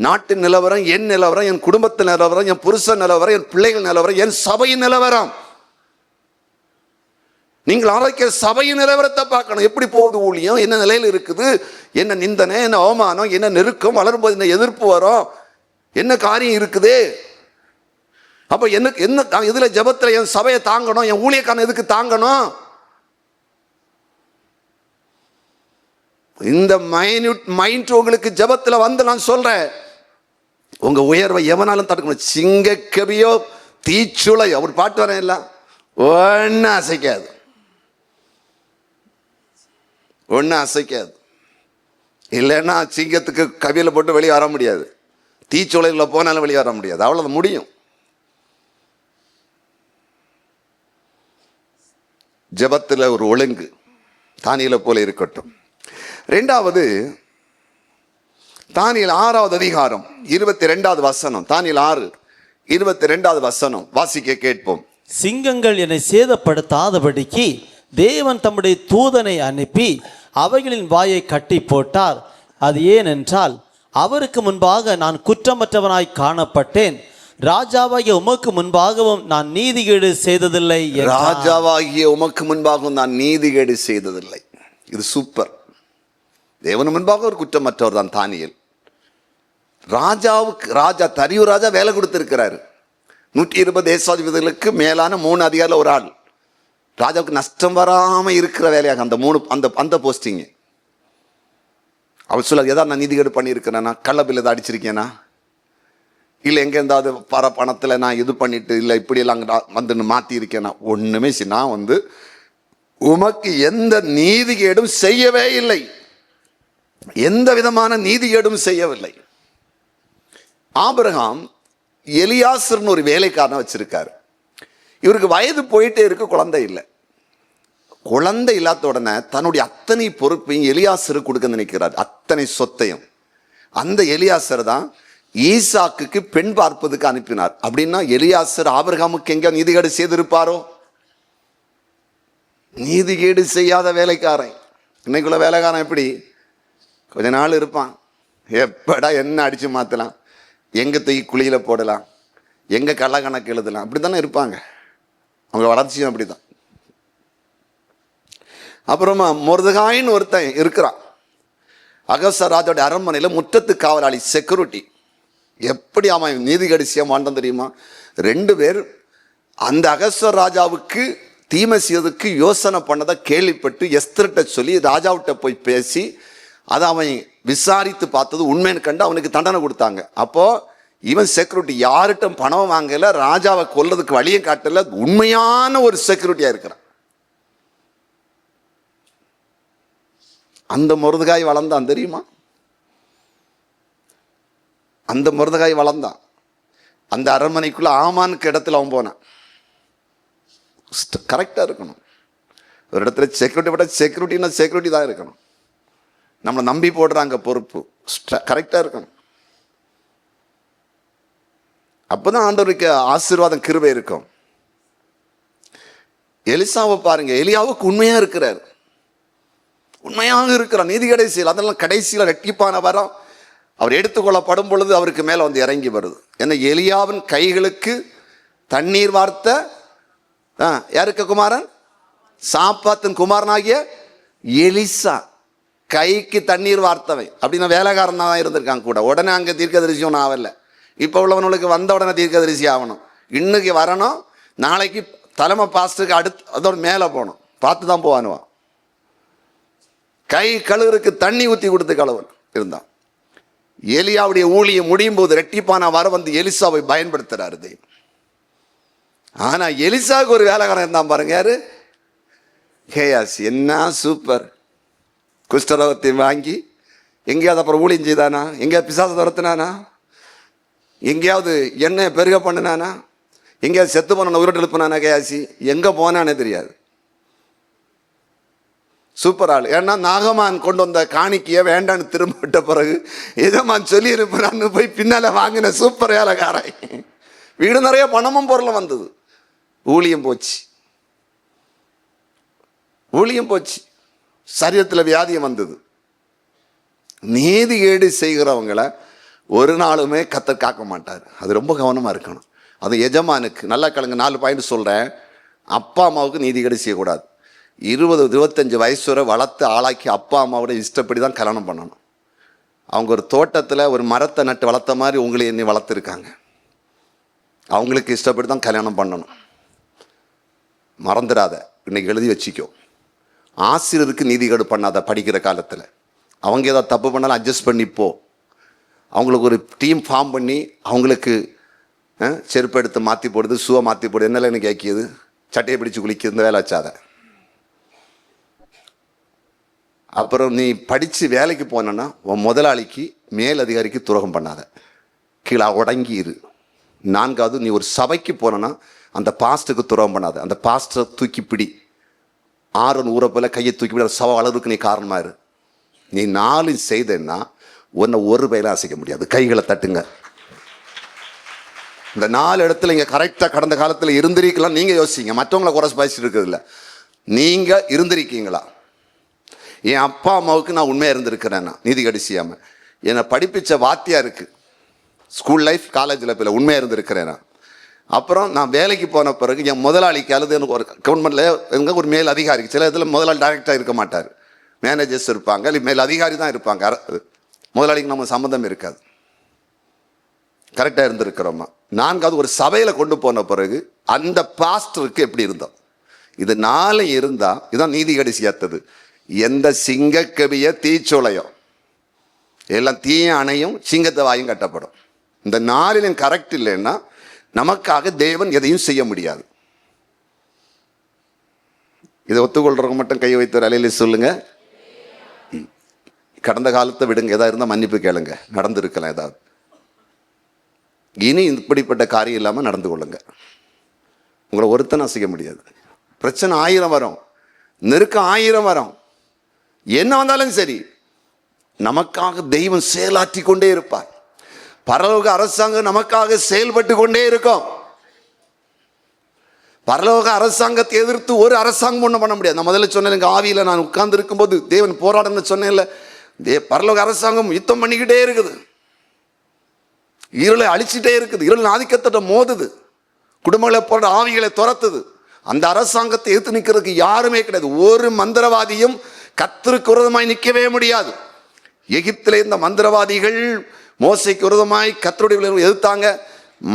நாட்டின் நிலவரம், என் நிலவரம், என் குடும்பத்தின் நிலவரம், என் புருஷன் நிலவரம், என் பிள்ளைகள் நிலவரம், என் சபையின் நிலவரம். நீங்கள் ஆரோக்கிய சபையின் நிலவரத்தை பார்க்கணும். எப்படி போகுது ஊழியம், என்ன நிலையில் இருக்குது, என்ன நிந்தனை, என்ன அவமானம், என்ன நெருக்கம், வளரும்போது என்ன எதிர்ப்பு வரும், என்ன காரியம் இருக்குது. அப்ப என்ன இதுல ஜெபத்துல என் சபையை தாங்கணும், என் ஊழியக்காரன் எதுக்கு தாங்கணும்? இந்த மைண்ட் உங்களுக்கு ஜெபத்துல வந்து நான் சொல்றேன், உங்க உயர்வை எவனாலும் தடுக்கணும். சிங்க கவியோ தீச்சுளை அவர் பாட்டு வரேன் இல்ல, ஒன்னும் அசைக்காது, ஒன்னும் அசைக்காது. இல்லைன்னா சிங்கத்துக்கு கவியில போட்டு வெளியே வர முடியாது, தீச்சுளையில போனாலும் வெளியே வர முடியாது, அவ்வளவு முடியும். ஜெபத்துல ஒரு ஒழுங்கு தானியேலை போல இருக்கட்டும். 2வது தானியேல் 6வது அதிகாரம் 22வது வசனம். தானியேல் 6:22 வசனம் வாசிக்க கேட்போம். சிங்கங்கள் என்னை சேதப்படுத்தாதபடிக்கு தேவன் தம்முடைய தூதனை அனுப்பி அவைகளின் வாயை கட்டி போட்டார். அது ஏனென்றால் அவருக்கு முன்பாக நான் குற்றமற்றவனாய் காணப்பட்டேன், ராஜாவாகிய உமக்கு முன்பாகவும் நான் நீதிகேடு செய்ததில்லை. ராஜாவாகிய உமக்கு முன்பாகவும் நான் நீதிகேடு செய்ததில்லை. இது சூப்பர். தேவன் முன்பாக ஒரு குற்றமற்றவர் தான் தானியேல். ராஜா தரியு ராஜா வேலை கொடுத்திருக்கிறாரு. 120 தேசாதிபதிகளுக்கு மேலான 3 அதிகாரில் ஒரு ஆள். ராஜாவுக்கு நஷ்டம் வராமல் இருக்கிற வேலையாக அந்த 3 அந்த போஸ்டிங்கு. அவர் சொல்ல, ஏதாவது நான் நீதிகேடு பண்ணியிருக்கிறேன்னா, கள்ளப்பில் ஏதாவது அடிச்சிருக்கேனா, இல்லை எங்கே இருந்தாவது பணத்தில் நான் இது பண்ணிட்டு, இல்லை இப்படியெல்லாம் வந்து மாற்றி இருக்கேனா, ஒன்றுமே. நான் உமக்கு எந்த நீதிகேடும் செய்யவே இல்லை, எந்த விதமான நீதிகேடும் செய்யவில்லை. ஆபிரகாம் எலியாசர்னு ஒரு வேலைக்காரனை வச்சிருக்காரு. இவருக்கு வயது போயிட்டே இருக்கு, குழந்தை இல்லை. குழந்தை இல்லாத உடனே தன்னுடைய அத்தனை பொறுப்பையும் எலியாசருக்கு கொடுக்க நினைக்கிறார், அத்தனை சொத்தையும். அந்த எலியாசர் தான் ஈசாக்குக்கு பெண் பார்ப்பதுக்கு அனுப்பினார். அப்படின்னா எலியாசர் ஆபிரகாமுக்கு எங்க நீதிகேடு செய்திருப்பாரோ? நீதிகேடு செய்யாத வேலைக்காரன். இன்னைக்குள்ள வேலைக்காரன் எப்படி? கொஞ்ச நாள் இருப்பான், எப்படா என்ன அடிச்சு மாத்தலாம், எங்க தூக்கி குழியில போடலாம், எங்க கள்ளக்கணக்கு எழுதலாம், அப்படித்தானே இருப்பாங்க. அவங்க வளர்ச்சியும் அப்படிதான். அப்புறமா மொர்தெகாயின்னு ஒருத்தன் இருக்கிறான், அகஸ்வராஜோட அரண்மனையில் முற்றத்து காவலாளி, செக்யூரிட்டி. எப்படி அவன் நீதிகேடு செய்ய மாட்டான் தெரியுமா? 2 பேர் அந்த அகஸ்வர் ராஜாவுக்கு தீமை செய்வதற்கு யோசனை பண்ணதை கேள்விப்பட்டு எஸ்தர்கிட்ட சொல்லி ராஜாவிட்ட போய் பேசி அதை அவன் விசாரித்து பார்த்தது உண்மைன்னு கண்டு அவனுக்கு தண்டனை கொடுத்தாங்க. அப்போ இவன் செக்யூரிட்டி யார்கிட்ட பணம் வாங்கல, ராஜாவை கொல்றதுக்கு வழியை காட்டல, உண்மையான ஒரு செக்யூரிட்டியா இருக்கிறான். அந்த மொர்தெகாய் வளர்ந்தான் தெரியுமா? அந்த மொர்தெகாய் வளர்ந்தான். அந்த அரண்மனைக்குள்ள ஆமானுக்கு இடத்துல அவன் போனான். கரெக்டா இருக்கணும். ஒரு இடத்துல செக்யூரிட்டி விட செக்யூரிட்டி தான் இருக்கணும். நம்மளை நம்பி போடுறாங்க பொறுப்பு, கரெக்டா இருக்கணும். அப்பதான் ஆண்டவருக்கு ஆசீர்வாதம் கிருபை இருக்கும். எலிசாவை பாருங்க, எலியாவுக்கு உண்மையா இருக்கிறார், உண்மையாக இருக்கிறார், நீதிகேடை செய்யல. அதெல்லாம் கடைசியில் ரெட்டிப்பான வரம் அவர் எடுத்துக்கொள்ளப்படும் பொழுது அவருக்கு மேல வந்து இறங்கி வருது. ஏன்னா எலியாவின் கைகளுக்கு தண்ணீர் வார்த்த யாருக்கு குமாரன்? சாப்பாத்தின் குமாரனாகிய எலிசா கைக்கு தண்ணீர் வார்த்தவன். அப்படின்னா வேலைக்காரன் தான் இருந்திருக்காங்க கூட. உடனே அங்கே தீர்க்கதரிசியும் ஆகல. இப்போ உள்ளவனுக்கு வந்த உடனே தீர்க்கதரிசி ஆகணும். இன்னைக்கு வரணும், நாளைக்கு தலைமை பாஸ்டருக்கு அதோட மேலே போகணும், பார்த்து தான் போவானுவான். கை கழுவுறதுக்கு தண்ணி ஊற்றி கொடுத்து கழுவன் இருந்தான். எலியாவுடைய ஊழியம் முடியும் போது ரெட்டிப்பான வர வந்து எலிசாவை பயன்படுத்துறாரு தெய்வம். ஆனா எலிசாவுக்கு ஒரு வேலைக்காரன் இருந்தான் பாருங்க, யாரு? கேயாசி. என்ன சூப்பர்! குஷ்டரோகத்தை வாங்கி எங்கேயாவது அப்புறம் ஊழியம் செய்தானா? எங்கேயாவது பிசாசை துரத்தினானா? எங்கேயாவது எண்ணெய் பெருக பண்ணினானா? எங்கேயாவது செத்து போன உருட்டு எழுப்பினானா? கேயாசி எங்க போனானே தெரியாது. சூப்பர் ஆள். ஏன்னா நாகமான் கொண்டு வந்த காணிக்கைய வேண்டான்னு திரும்ப விட்ட பிறகு எஜமான் சொல்லி இருப்பான்னு போய் பின்னால வாங்கின சூப்பர் வேலைக்காரன். வீடு நிறைய பணமும் பொருளும் வந்தது. ஊழியம் போச்சு, ஊழியம் போச்சு, சரீரத்தில் வியாதியம் வந்தது. நீதிகேடு செய்கிறவங்களை ஒரு நாளுமே கர்த்தர் காக்க மாட்டார். அது ரொம்ப கவனமா இருக்கணும். அது எஜமானுக்கு நல்லா கலங்க. 4 பாயிண்ட் சொல்றேன். அப்பா அம்மாவுக்கு நீதிகேடு செய்யக்கூடாது. 20-25 வயசு வரை வளர்த்து ஆளாக்கி அப்பா அம்மாவோட இஷ்டப்படி தான் கல்யாணம் பண்ணணும். அவங்க ஒரு தோட்டத்தில் ஒரு மரத்தை நட்டு வளர்த்த மாதிரி உங்களை என்னை வளர்த்துருக்காங்க. அவங்களுக்கு இஷ்டப்படி தான் கல்யாணம் பண்ணணும். மறந்துடாத, இன்னைக்கு எழுதி வச்சுக்கோ. ஆசிரியருக்கு நீதிகேடு பண்ணாத. படிக்கிற காலத்தில் அவங்க ஏதாவது தப்பு பண்ணாலும் அட்ஜஸ்ட் பண்ணிப்போ. அவங்களுக்கு ஒரு டீம் ஃபார்ம் பண்ணி அவங்களுக்கு செருப்பு எடுத்து மாற்றி போடுது, ஷூவை மாற்றி போடுது, என்னெல்லாம் எனக்கு கேட்கிது, சட்டையை பிடிச்சி குளிக்குது, இந்த வேலை வச்சாத. அப்புறம் நீ படித்து வேலைக்கு போனன்னா உன் முதலாளிக்கு மேல் அதிகாரிக்கு துரோகம் பண்ணாத, கீழே உடங்கி இரு. 4வது, நீ ஒரு சபைக்கு போனன்னா அந்த பாஸ்டருக்கு துரோகம் பண்ணாத, அந்த பாஸ்டரை தூக்கி பிடி. 6 ஊரை கையை தூக்கி பிடி, சபை அளவுக்கு நீ காரணமா இரு. நீ 4 செய்தன்னா உன்னை ஒரு பயில அசைக்க முடியாது. கைகளை தட்டுங்க. இந்த 4 இடத்துல இங்கே கரெக்டாக கடந்த காலத்தில் இருந்திருக்கலாம். நீங்கள் யோசிங்க, மற்றவங்களை குறை பேசிட்டு இருக்கிறது இல்லை. நீங்கள் இருந்திருக்கீங்களா? என் அப்பா அம்மாவுக்கு நான் உண்மையாக இருந்திருக்கிறேன்னா நீதிகேடு செய்யாமல். என்னை படிப்பிச்ச வாத்தியா இருக்குது, ஸ்கூல் லைஃப் காலேஜ் லைஃப்பில் உண்மையாக இருந்திருக்கிறேன்னா. அப்புறம் நான் வேலைக்கு போன பிறகு என் முதலாளிக்கு அல்லது எனக்கு ஒரு கவர்மெண்ட்டில் எங்க ஒரு மேல் அதிகாரிக்கு, சில இதில் முதலாளி டைரக்டாக இருக்க மாட்டார், மேனேஜர்ஸ் இருப்பாங்க, இல்லை மேல் அதிகாரி தான் இருப்பாங்க. முதலாளிக்கு நம்ம சம்மந்தம் இருக்காது. கரெக்டாக இருந்திருக்கிறோமா? நான்காவது, ஒரு சபையில் கொண்டு போன பிறகு அந்த பாஸ்டருக்கு எப்படி இருந்தோம்? இது 4 இருந்தா இதுதான் நீதி கடைசி ஏத்தது. எந்த சிங்கக்கவிய தீச்சோலையோ எல்லாம் தீய அணையும், சிங்கத்தை வாயும் கட்டப்படும். இந்த 4 கரெக்ட் இல்லைன்னா நமக்காக தேவன் எதையும் செய்ய முடியாது. இதை ஒத்துக்கொள்றவங்க மட்டும் கை வைத்து அலையில சொல்லுங்க. கடந்த காலத்தை விடுங்க, ஏதாவது இருந்தால் மன்னிப்பு கேளுங்க, நடந்திருக்கலாம் ஏதாவது. இனி இப்படிப்பட்ட காரியம் இல்லாமல் நடந்து கொள்ளுங்க. உங்களை ஒருத்தனை செய்ய முடியாது. பிரச்சனை 1000 வரும், நெருக்கம் 1000 வரும், என்ன வந்தாலும் சரி நமக்காக தெய்வம் செயலாற்றி கொண்டே இருப்பார். பரலோக அரசாங்கம் நமக்காக செயல்பட்டு கொண்டே இருக்கும். பரலோக அரசாங்கத்தை எதிர்த்து ஒரு அரசாங்கம் ஒன்றும் பண்ண முடியாது. நான் முதல்ல சொன்னேன், ஆவியில் நான் உட்கார்ந்து இருக்கும்போது தேவன் போராடணும்னு சொன்னேன்ல, பரலோக அரசாங்கம் யுத்தம் பண்ணிக்கிட்டே இருக்குது, இருளை அழிச்சிட்டே இருக்குது, இருள் ஆதிக்கத்திட்ட மோதுது, குடும்பங்களை போன்ற ஆவிகளை துரத்துது. அந்த அரசாங்கத்தை எதிர்த்து நிற்கிறதுக்கு யாருமே கிடையாது. ஒரு மந்திரவாதியும் கர்த்தருக்கு விரோதமாய் நிற்கவே முடியாது. எகிப்திலே இந்த மந்திரவாதிகள் மோசைக்கு விரோதமாய் கர்த்தருடைய எதிர்த்தாங்க.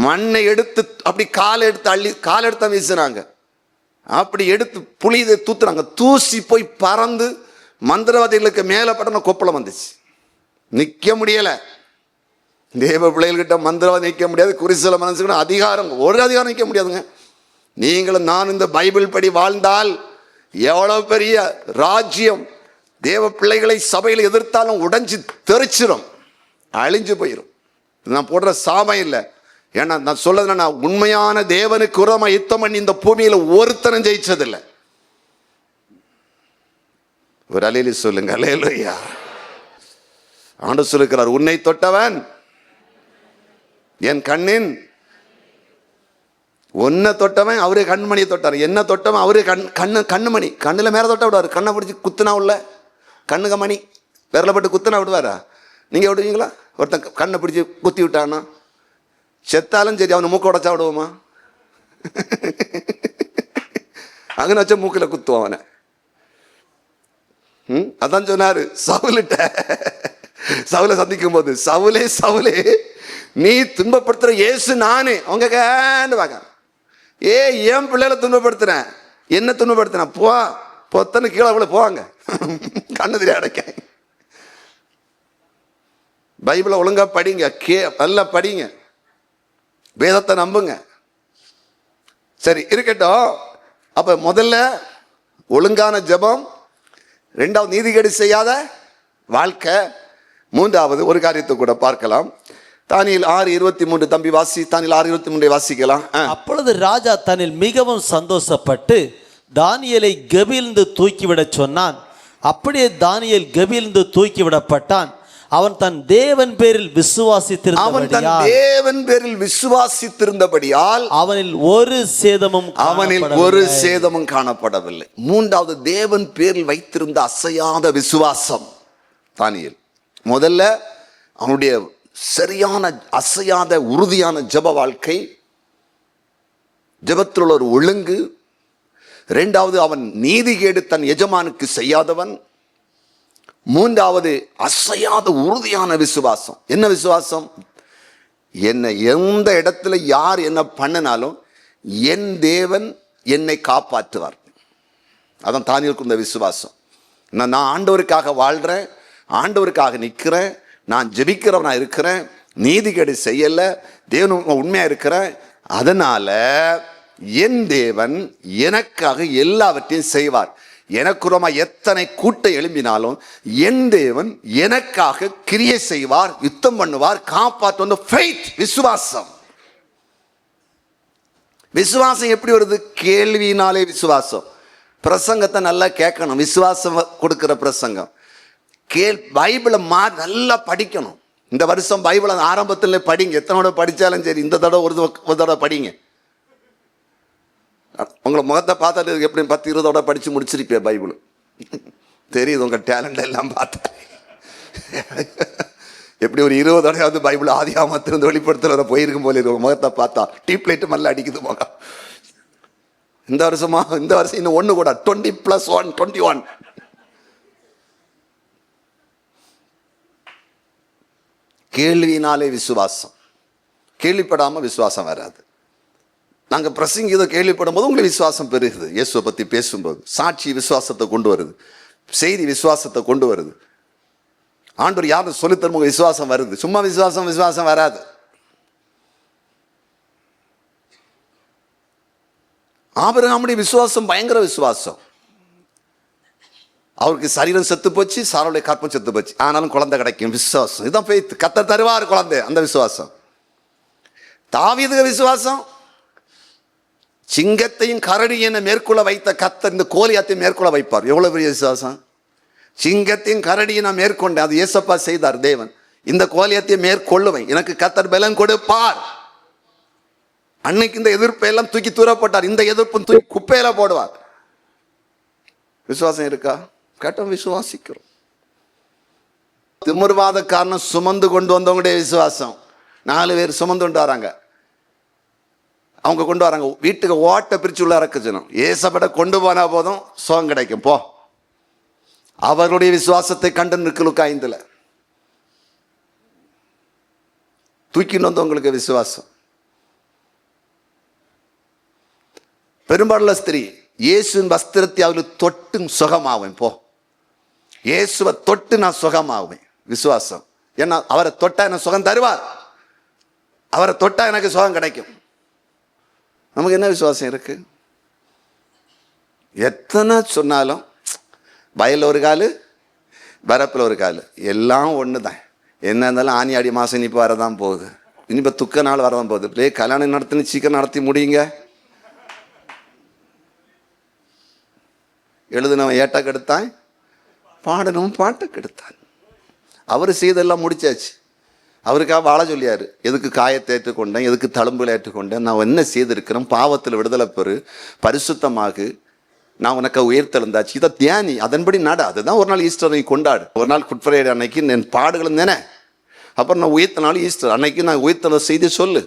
மண்ணை எடுத்து அப்படி காலை எடுத்து வீசினாங்க. அப்படி எடுத்து புளியை தூத்துனாங்க. தூசி போய் பறந்து மந்திரவாதிகளுக்கு மேலே பட்டன கொப்பளம் வந்துச்சு. நிற்க முடியல. தேவ பிள்ளைகள்கிட்ட மந்திரவாதி நிற்க முடியாது. குறிசில மனசுக்கு அதிகாரம், ஒரு அதிகாரம் நிற்க முடியாதுங்க. நீங்களும் நான் இந்த பைபிள் படி வாழ்ந்தால் எவ்வளவு பெரிய ராஜ்யம். தேவ பிள்ளைகளை சபையில் எதிர்த்தாலும் உடைஞ்சு தெரிச்சிடும், அழிஞ்சு போயிடும். நான் போடுற சாபம் இல்லை. ஏன்னா நான் சொல்றதுன்னா, நான் உண்மையான தேவனுக்கு உரமா யுத்தம் பண்ணி இந்த பூமியில ஒருத்தனும் ஜெயிச்சதில்லை. ஒரு அலையில சொல்லுங்க, அல்லேலூயா. ஆண்டவர் சொல்லுகிறார், உன்னை தொட்டவன் என் கண்ணின், ஒன்னை தொட்டவன் அவரு கண்மணியை தொட்டார். என்ன தொட்டவன் அவரு கண்ணுமணி. கண்ணுல மேல தொட்ட விடுவாரு. கண்ணை பிடிச்சி குத்துனா உள்ள கண்ணுங்க மணி விரலப்பட்டு குத்துனா விடுவாரா? நீங்க விடுவீங்களா? ஒருத்தன் கண்ணை பிடிச்சி குத்தி விட்டானா செத்தாலும் சரி அவனை மூக்க உடைச்சா விடுவோமா? அங்கன்னு வச்ச மூக்கில குத்துவான் அவனை. அதான் சொன்னாரு சவுலிட்ட, சவுலை சந்திக்கும் போது, சவுலே சவுலே நீ துன்பப்படுத்துற இயேசு நானு. அவங்க கேண்டு வாங்க, ஏன் பிள்ளைகளை துன்பப்படுத்துறேன், என்ன துன்பப்படுத்தின, பொத்தனு கீழே அவ்வளோ போவாங்க. கண்ணு தெரிய அடைக்க. பைபிளை ஒழுங்கா படிங்க, நல்லா படிங்க, வேதத்தை நம்புங்க. சரி இருக்கட்டும். அப்ப முதல்ல ஒழுங்கான ஜெபம், 2வது நீதிகேடு செய்யாத வாழ்க்கை, 3வது ஒரு காரியத்தை கூட பார்க்கலாம். தானியேல் 6:23 தம்பி வாசி. தானியேல் 6:23 வாசிக்கலாம். அப்பொழுது ராஜா தன்னில் மிகவும் சந்தோஷப்பட்டு தானியேலை கெபியிலிருந்து தூக்கிவிட சொன்னான். அப்படியே தானியேல் கெபியிலிருந்து தூக்கிவிடப்பட்டான். அவன் தன் தேவன் பேரில் விசுவாசித்திருந்தபடியால் அவனில் ஒரு சேதமும் காணப்படவில்லை. 3வது தேவன் பேரில் வைத்திருந்த அசையாத விசுவாசம். தானியேல் முதல்ல அவனுடைய சரியான அசையாத உறுதியான ஜெப வாழ்க்கை, ஜெபத்தில் ஒரு ஒழுங்கு. 2வது அவன் நீதிகேடு தன் எஜமானுக்கு செய்யாதவன். 3வது அசையாத உறுதியான விசுவாசம். என்ன விசுவாசம்? என்னை எந்த இடத்துல யார் என்ன பண்ணினாலும் என் தேவன் என்னை காப்பாற்றுவார். அதான் தானியேலுக்கு இந்த விசுவாசம். நான் ஆண்டவருக்காக வாழ்றேன், ஆண்டவருக்காக நிற்கிறேன், நான் ஜெபிக்கிறவனா இருக்கிறேன், நீதிகேடு செய்யல, தேவன் உண்மையா இருக்கிறேன், அதனால என் தேவன் எனக்காக எல்லாவற்றையும் செய்வார். எனக்குறமா எத்தனை கூட்டம் எழும்பினாலும் என் தேவன் எனக்காக கிரியை செய்வார், யுத்தம் பண்ணுவார், காப்பாற்ற. விசுவாசம். விசுவாசம் எப்படி வருது? கேள்வியினாலே விசுவாசம். பிரசங்கத்தை நல்லா கேட்கணும், விசுவாசம் கொடுக்கிற பிரசங்கம். பைபிளை நல்லா படிக்கணும். இந்த வருஷம் பைபிளை ஆரம்பத்தில் படிங்க. எத்தனை தடவை படித்தாலும் சரி, இந்த தடவை ஒரு தடவை படிங்க. உங்களை முகத்தை பார்த்தாட்டு எப்படி 10-20 தடவை படித்து முடிச்சிருப்பே பைபிள். தெரியுது உங்கள் டேலண்ட் எல்லாம் பார்த்தா. எப்படி ஒரு 20 தடவையாவது பைபிள் ஆதியாகமத்திலிருந்து வெளிப்படுத்துறத போயிருக்கும் போல இருக்கும். முகத்தை பார்த்தா டீப் லைட்டு மல்ல அடிக்குது முகம். இந்த வருஷம் இன்னும் 1 கூட 20+1 21. கேள்வியினாலே விசுவாசம். கேள்விப்படாமல் விசுவாசம் வராது. நாங்கள் பிரசங்கிதை கேள்விப்படும் போது உங்களுக்கு விசுவாசம் பெருகுது. இயேசுவை பற்றி பேசும்போது சாட்சி விசுவாசத்தை கொண்டு வருது, செய்தி விசுவாசத்தை கொண்டு வருது. ஆண்டவர் யாரும் சொல்லித்தரும் விசுவாசம் வருது. சும்மா விசுவாசம் வராது. ஆபிரகாமுடைய விசுவாசம் பயங்கர விசுவாசம். அவருக்கு சரீரம் செத்து போச்சு, சாரோடைய கற்பம் செத்து போச்சு, ஆனாலும் குழந்தை கிடைக்கும் விசுவாசம். இதுதான் faith. கர்த்தர் தருவார் குழந்தை, அந்த விசுவாசம். தாவீதுக்கு விசுவாசம், சிங்கத்தையும் கரடியை மேற்கொள்ள வைத்த கர்த்தர் இந்த கோலியாத்தையும் மேற்கொள்ள வைப்பார். எவ்வளவு பெரிய விசுவாசம்! சிங்கத்தையும் கரடியை நான் மேற்கொண்டேன், அது ஏசப்பா செய்தார் தேவன். இந்த கோலியாத்தையும் மேற்கொள்ளுவேன், எனக்கு கர்த்தர் பலன் கொடுப்பார். அன்னைக்கு இந்த எதிர்ப்பை எல்லாம் தூக்கி தூரப்பட்டார், இந்த எதிர்ப்பும் தூக்கி குப்பையில போடுவார். விசுவாசம் இருக்கா? கேட்டோம், விசுவாசிக்கிறோம். திமிர்வாத காரணம் சுமந்து கொண்டு வந்தவங்களுடைய விசுவாசம். 4 பேர் சுமந்து கொண்டு வராங்க, அவங்க கொண்டு வராங்க, வீட்டுக்கு ஓட்டை பிரிச்சு உள்ள இறக்கணும். ஏசப்பட கொண்டு போனா போதும் சுகம் கிடைக்கும் போ. அவர்களுடைய விசுவாசத்தை கண்டு நிற்கலுக்கு 5 தூக்கிட்டு வந்தவங்களுக்கு விசுவாசம். பெரும்பாலுள்ள ஸ்திரீ இயேசுவின் வஸ்திரத்தை அவளுக்கு தொட்டு சுகமாவேன் போ. இயேசுவை தொட்டு நான் சுகமாவேன். விசுவாசம். ஏன்னா அவரை தொட்டா எனக்கு சுகம் தருவார், அவரை தொட்டா எனக்கு சுகம் கிடைக்கும். நமக்கு என்ன விசுவாசம் இருக்கு? எத்தனை சொன்னாலும் வயலில் ஒரு கால், வரப்பில் ஒரு கால், எல்லாம் ஒன்று தான். என்ன இருந்தாலும் ஆனி ஆடி மாதம் இனிப்பு வரதான் போகுது, இனிப்போ துக்க நாள் வரதான் போகுது. இப்படியே கல்யாணம் நடத்தினு சீக்கிரம் நடத்தி முடியுங்க. எழுதுனவன் ஏட்டை கெடுத்தான், பாடனவன் பாட்டை கெடுத்தான். அவர் செய்தெல்லாம் முடிச்சாச்சு. அவருக்காக வாழ சொல்லியார். எதுக்கு காயத்தை ஏற்றுக்கொண்டேன், எதுக்கு தழும்புகளை ஏற்றுக்கொண்டேன், நான் என்ன செய்திருக்கிறேன், பாவத்தில் விடுதலை பெறு, பரிசுத்தமாகு, நான் உனக்கு உயர்த்தெழுந்தாச்சு, இதை தியானி, அதன்படி நட. அதுதான் ஒரு நாள் ஈஸ்டர் நீ கொண்டாடு. ஒரு நாள் குட் ஃப்ரைடே அன்னைக்கு என் பாடுகளும் தானே, அப்புறம் நான் உயர்த்தினாலும் ஈஸ்டர் அன்னைக்கு நான் உயர்த்தலை செய்தி சொல்லு.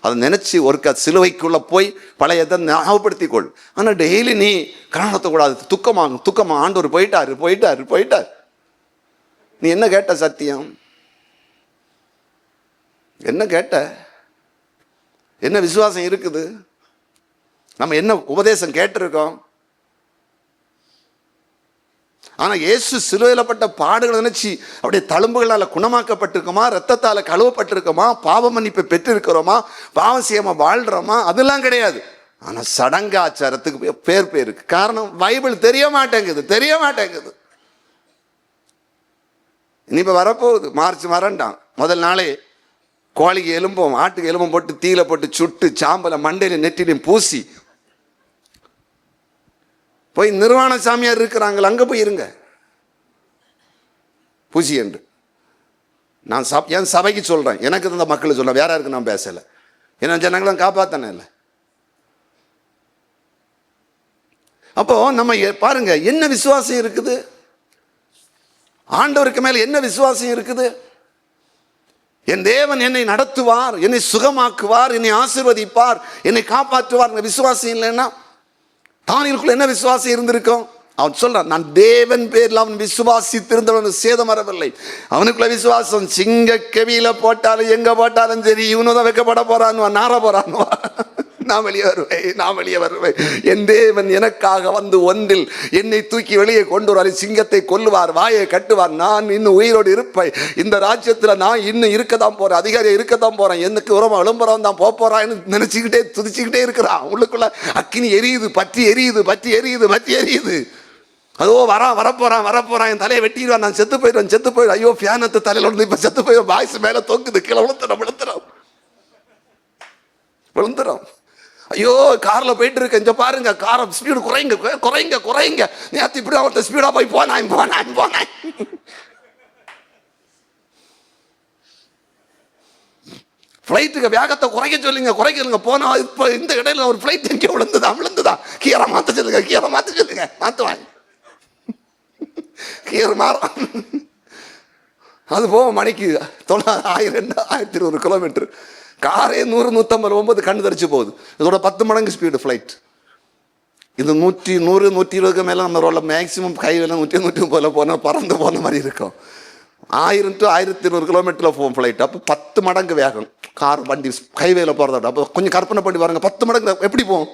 அதை நினச்சி ஒரு சிலுவைக்குள்ளே போய் பழையதை ஞாபகப்படுத்திக்கொள். ஆனால் டெய்லி நீ கனடத்தக்கூடாது. துக்கமாக ஆண்டவர் போயிட்டார். நீ என்ன கேட்ட? சத்தியம் என்ன கேட்ட? என்ன விசுவாசம் இருக்குது? நம்ம என்ன உபதேசம் கேட்டிருக்கோம்? ஆனால் இயேசு சிலுவையிலப்பட்ட பாடுகளை நினைச்சு அப்படியே தழும்புகளால் குணமாக்கப்பட்டிருக்கோமா, ரத்தத்தால் கழுவப்பட்டிருக்கோமா, பாவ மன்னிப்பை பெற்றிருக்கிறோமா, பாவம் செய்யாமல் வாழ்கிறோமா? அதெல்லாம் கிடையாது. ஆனால் சடங்காச்சாரத்துக்கு பேர் இருக்கு. காரணம், பைபிள் தெரிய மாட்டேங்குது. இனி இப்போ வரப்போகுது மார்ச் 2 முதல் நாளே கோழிக்கு எலும்பும் ஆட்டுக்கு எலும்பும் போட்டு தீயில போட்டு சுட்டு சாம்பலை மண்டையில நெட்டிலையும் பூசி போய் நிர்வாண சாமியார் இருக்கிறாங்களா, அங்கே போய் இருங்க பூசி என்று. நான் என் சபைக்கு சொல்கிறேன், எனக்கு தந்த மக்களுக்கு சொல்கிறேன், வேற யாருக்கு நான் பேசலை. ஏன்னா ஜனங்களும் காப்பாத்தானே இல்லை. அப்போ நம்ம பாருங்க, என்ன விசுவாசம் இருக்குது? ஆண்டவருக்கு மேல என்ன விசுவாசம் இருக்குது? என் தேவன் என்னை நடத்துவார், என்னை சுகமாக்குவார், என்னை ஆசீர்வதிப்பார், என்னை காப்பாற்றுவார். விசுவாசம் இல்லைன்னா தானியலுக்குள்ள என்ன விசுவாசம் இருந்திருக்கும்? அவன் சொல்றான், நான் தேவன் பேரில் அவன் விசுவாசித்திருந்தவன் சேதம் வரவில்லை. அவனுக்குள்ள விசுவாசம். சிங்க கெவியில போட்டாலும் எங்க போட்டாலும் சரி, இவனுதான் வைக்கப்பட போறான், நார போறான், நான் வெளியே வருவேன். என் தேவன் எனக்காக வந்து ஒன்றில் என்னை தூக்கி வெளியே கொண்டு வருவார். சிங்கத்தை கொல்லுவார், வாயை கட்டுவார், நான் இன்னும் உயிரோடு இருப்பேன். இந்த ராஜ்யத்தில் நான் இன்னும் இருக்கத்தான் போறேன், அதிகாரியாக இருக்கத்தான் போறேன், எனக்கு உரமா விளம்பரம் தான் போறான்னு நினைச்சுக்கிட்டே துதிச்சுக்கிட்டே இருக்கிறான். உள்ளுக்குள்ள அக்கினி எரியுது, பற்றி எரியுது. அதோ வரப்போறான், என் தலையை வெட்டிடுவான், நான் செத்து போயிடுவேன். ஐயோ, பியானத்தை தலையில வந்து இப்ப செத்து போயிடும், பாய்ஸ் மேல தொங்குது, கீழே விழுந்துடும். ஐயோ, கார்ல போயிட்டு இருக்க, இங்க பாருங்க, காரை ஸ்பீடு குறைங்க. நேற்று இப்படி அவர்கிட்ட ஸ்பீடா போய் போனேன். ஃபிளைட்டுக்கு வேகத்தை குறைக்க சொல்லுங்க. போனா இப்ப இந்த இடையில ஒரு ஃபிளைட் எங்கே விழுந்துதான் கீரை மாத்த சொல்லுங்க, மாத்துவாங்க. கீரை மாறும். அது போக மணிக்கு 1200 கிலோமீட்டர். காரே 100-150 கண்ணு தரிச்சு போகுது. இதோட 10 மடங்கு ஸ்பீடு ஃப்ளைட். இது 100-120 மேலே நம்ம ரோல மேக்சிமம் கையில் 100-130 போல போனால் பறந்து போன மாதிரி இருக்கும். 1000 to 1200 கிலோமீட்டரில் போகும் ஃப்ளைட். அப்போ 10 மடங்கு வேகம் கார் வண்டி ஹைவேல போகிறத. அப்போ கொஞ்சம் கற்பனை பண்ணி பாருங்க, 10 மடங்கு எப்படி போகும்?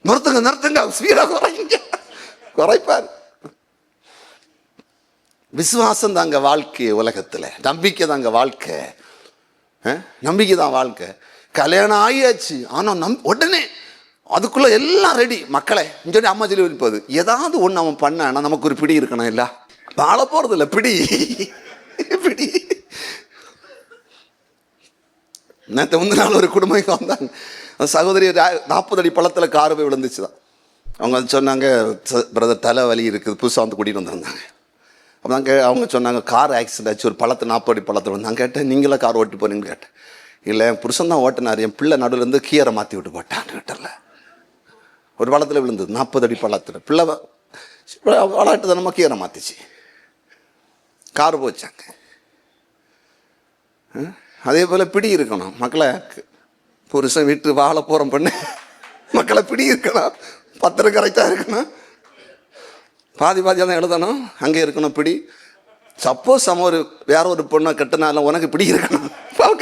நிறுத்துங்க ஸ்பீடாக குறைப்பார். விசுவாசம் தாங்க வாழ்க்கை. உலகத்தில் நம்பிக்கை தாங்க வாழ்க்கை. நம்பிக்கை தான் வாழ்க்கை. கல்யாணம் ஆகியாச்சு, ஆனால் உடனே அதுக்குள்ள எல்லாம் ரெடி. மக்களை சொல்லி அம்மா சொல்லி இருப்பது ஏதாவது ஒன்று அவன் பண்ண, நமக்கு ஒரு பிடி இருக்கணும். இல்லை வாழ போறது இல்லை, பிடி பிடி. நேற்று முந்தின நாள் ஒரு குடும்பம் வந்தாங்க. சகோதரி 40 அடி பள்ளத்தில் கார் போய் விழுந்துச்சு தான். அவங்க வந்து சொன்னாங்க, பிரதர் தலை வலி இருக்குது, புதுசாக வந்து கூட்டிகிட்டு வந்திருந்தாங்க. அப்போ தான் அவங்க சொன்னாங்க, கார் ஆக்சிடென்ட் ஆச்சு, ஒரு பள்ளத்தில் 40 அடி பள்ளத்தில் வந்து. நான் கேட்டேன், நீங்களே கார் ஓட்டி போறீங்கன்னு கேட்டேன். இல்லை என் புருஷன் தான் ஓட்டினார், என் பிள்ளை நடுவிலேருந்து கீரை மாற்றி விட்டு போட்டான்னு கேட்டல. ஒரு பள்ளத்தில் விழுந்தது, 40 அடி பள்ளத்தில். பிள்ளை விளாட்டு தானமாக கீரை மாற்றிச்சு, கார் போச்சாங்க. அதே போல் பிடி இருக்கணும் மக்களை. புருஷன் வீட்டு வாழ போகிறோம் பண்ணு, மக்களை பிடி இருக்கணும், பத்திரம் கரெக்டாக இருக்கணும், பாதியாக தான் எழுதணும், அங்கே இருக்கணும் பிடி. சப்போஸ் நம்ம வேற ஒரு பொண்ணை கட்டினாலும் உனக்கு பிடி இருக்கணும்,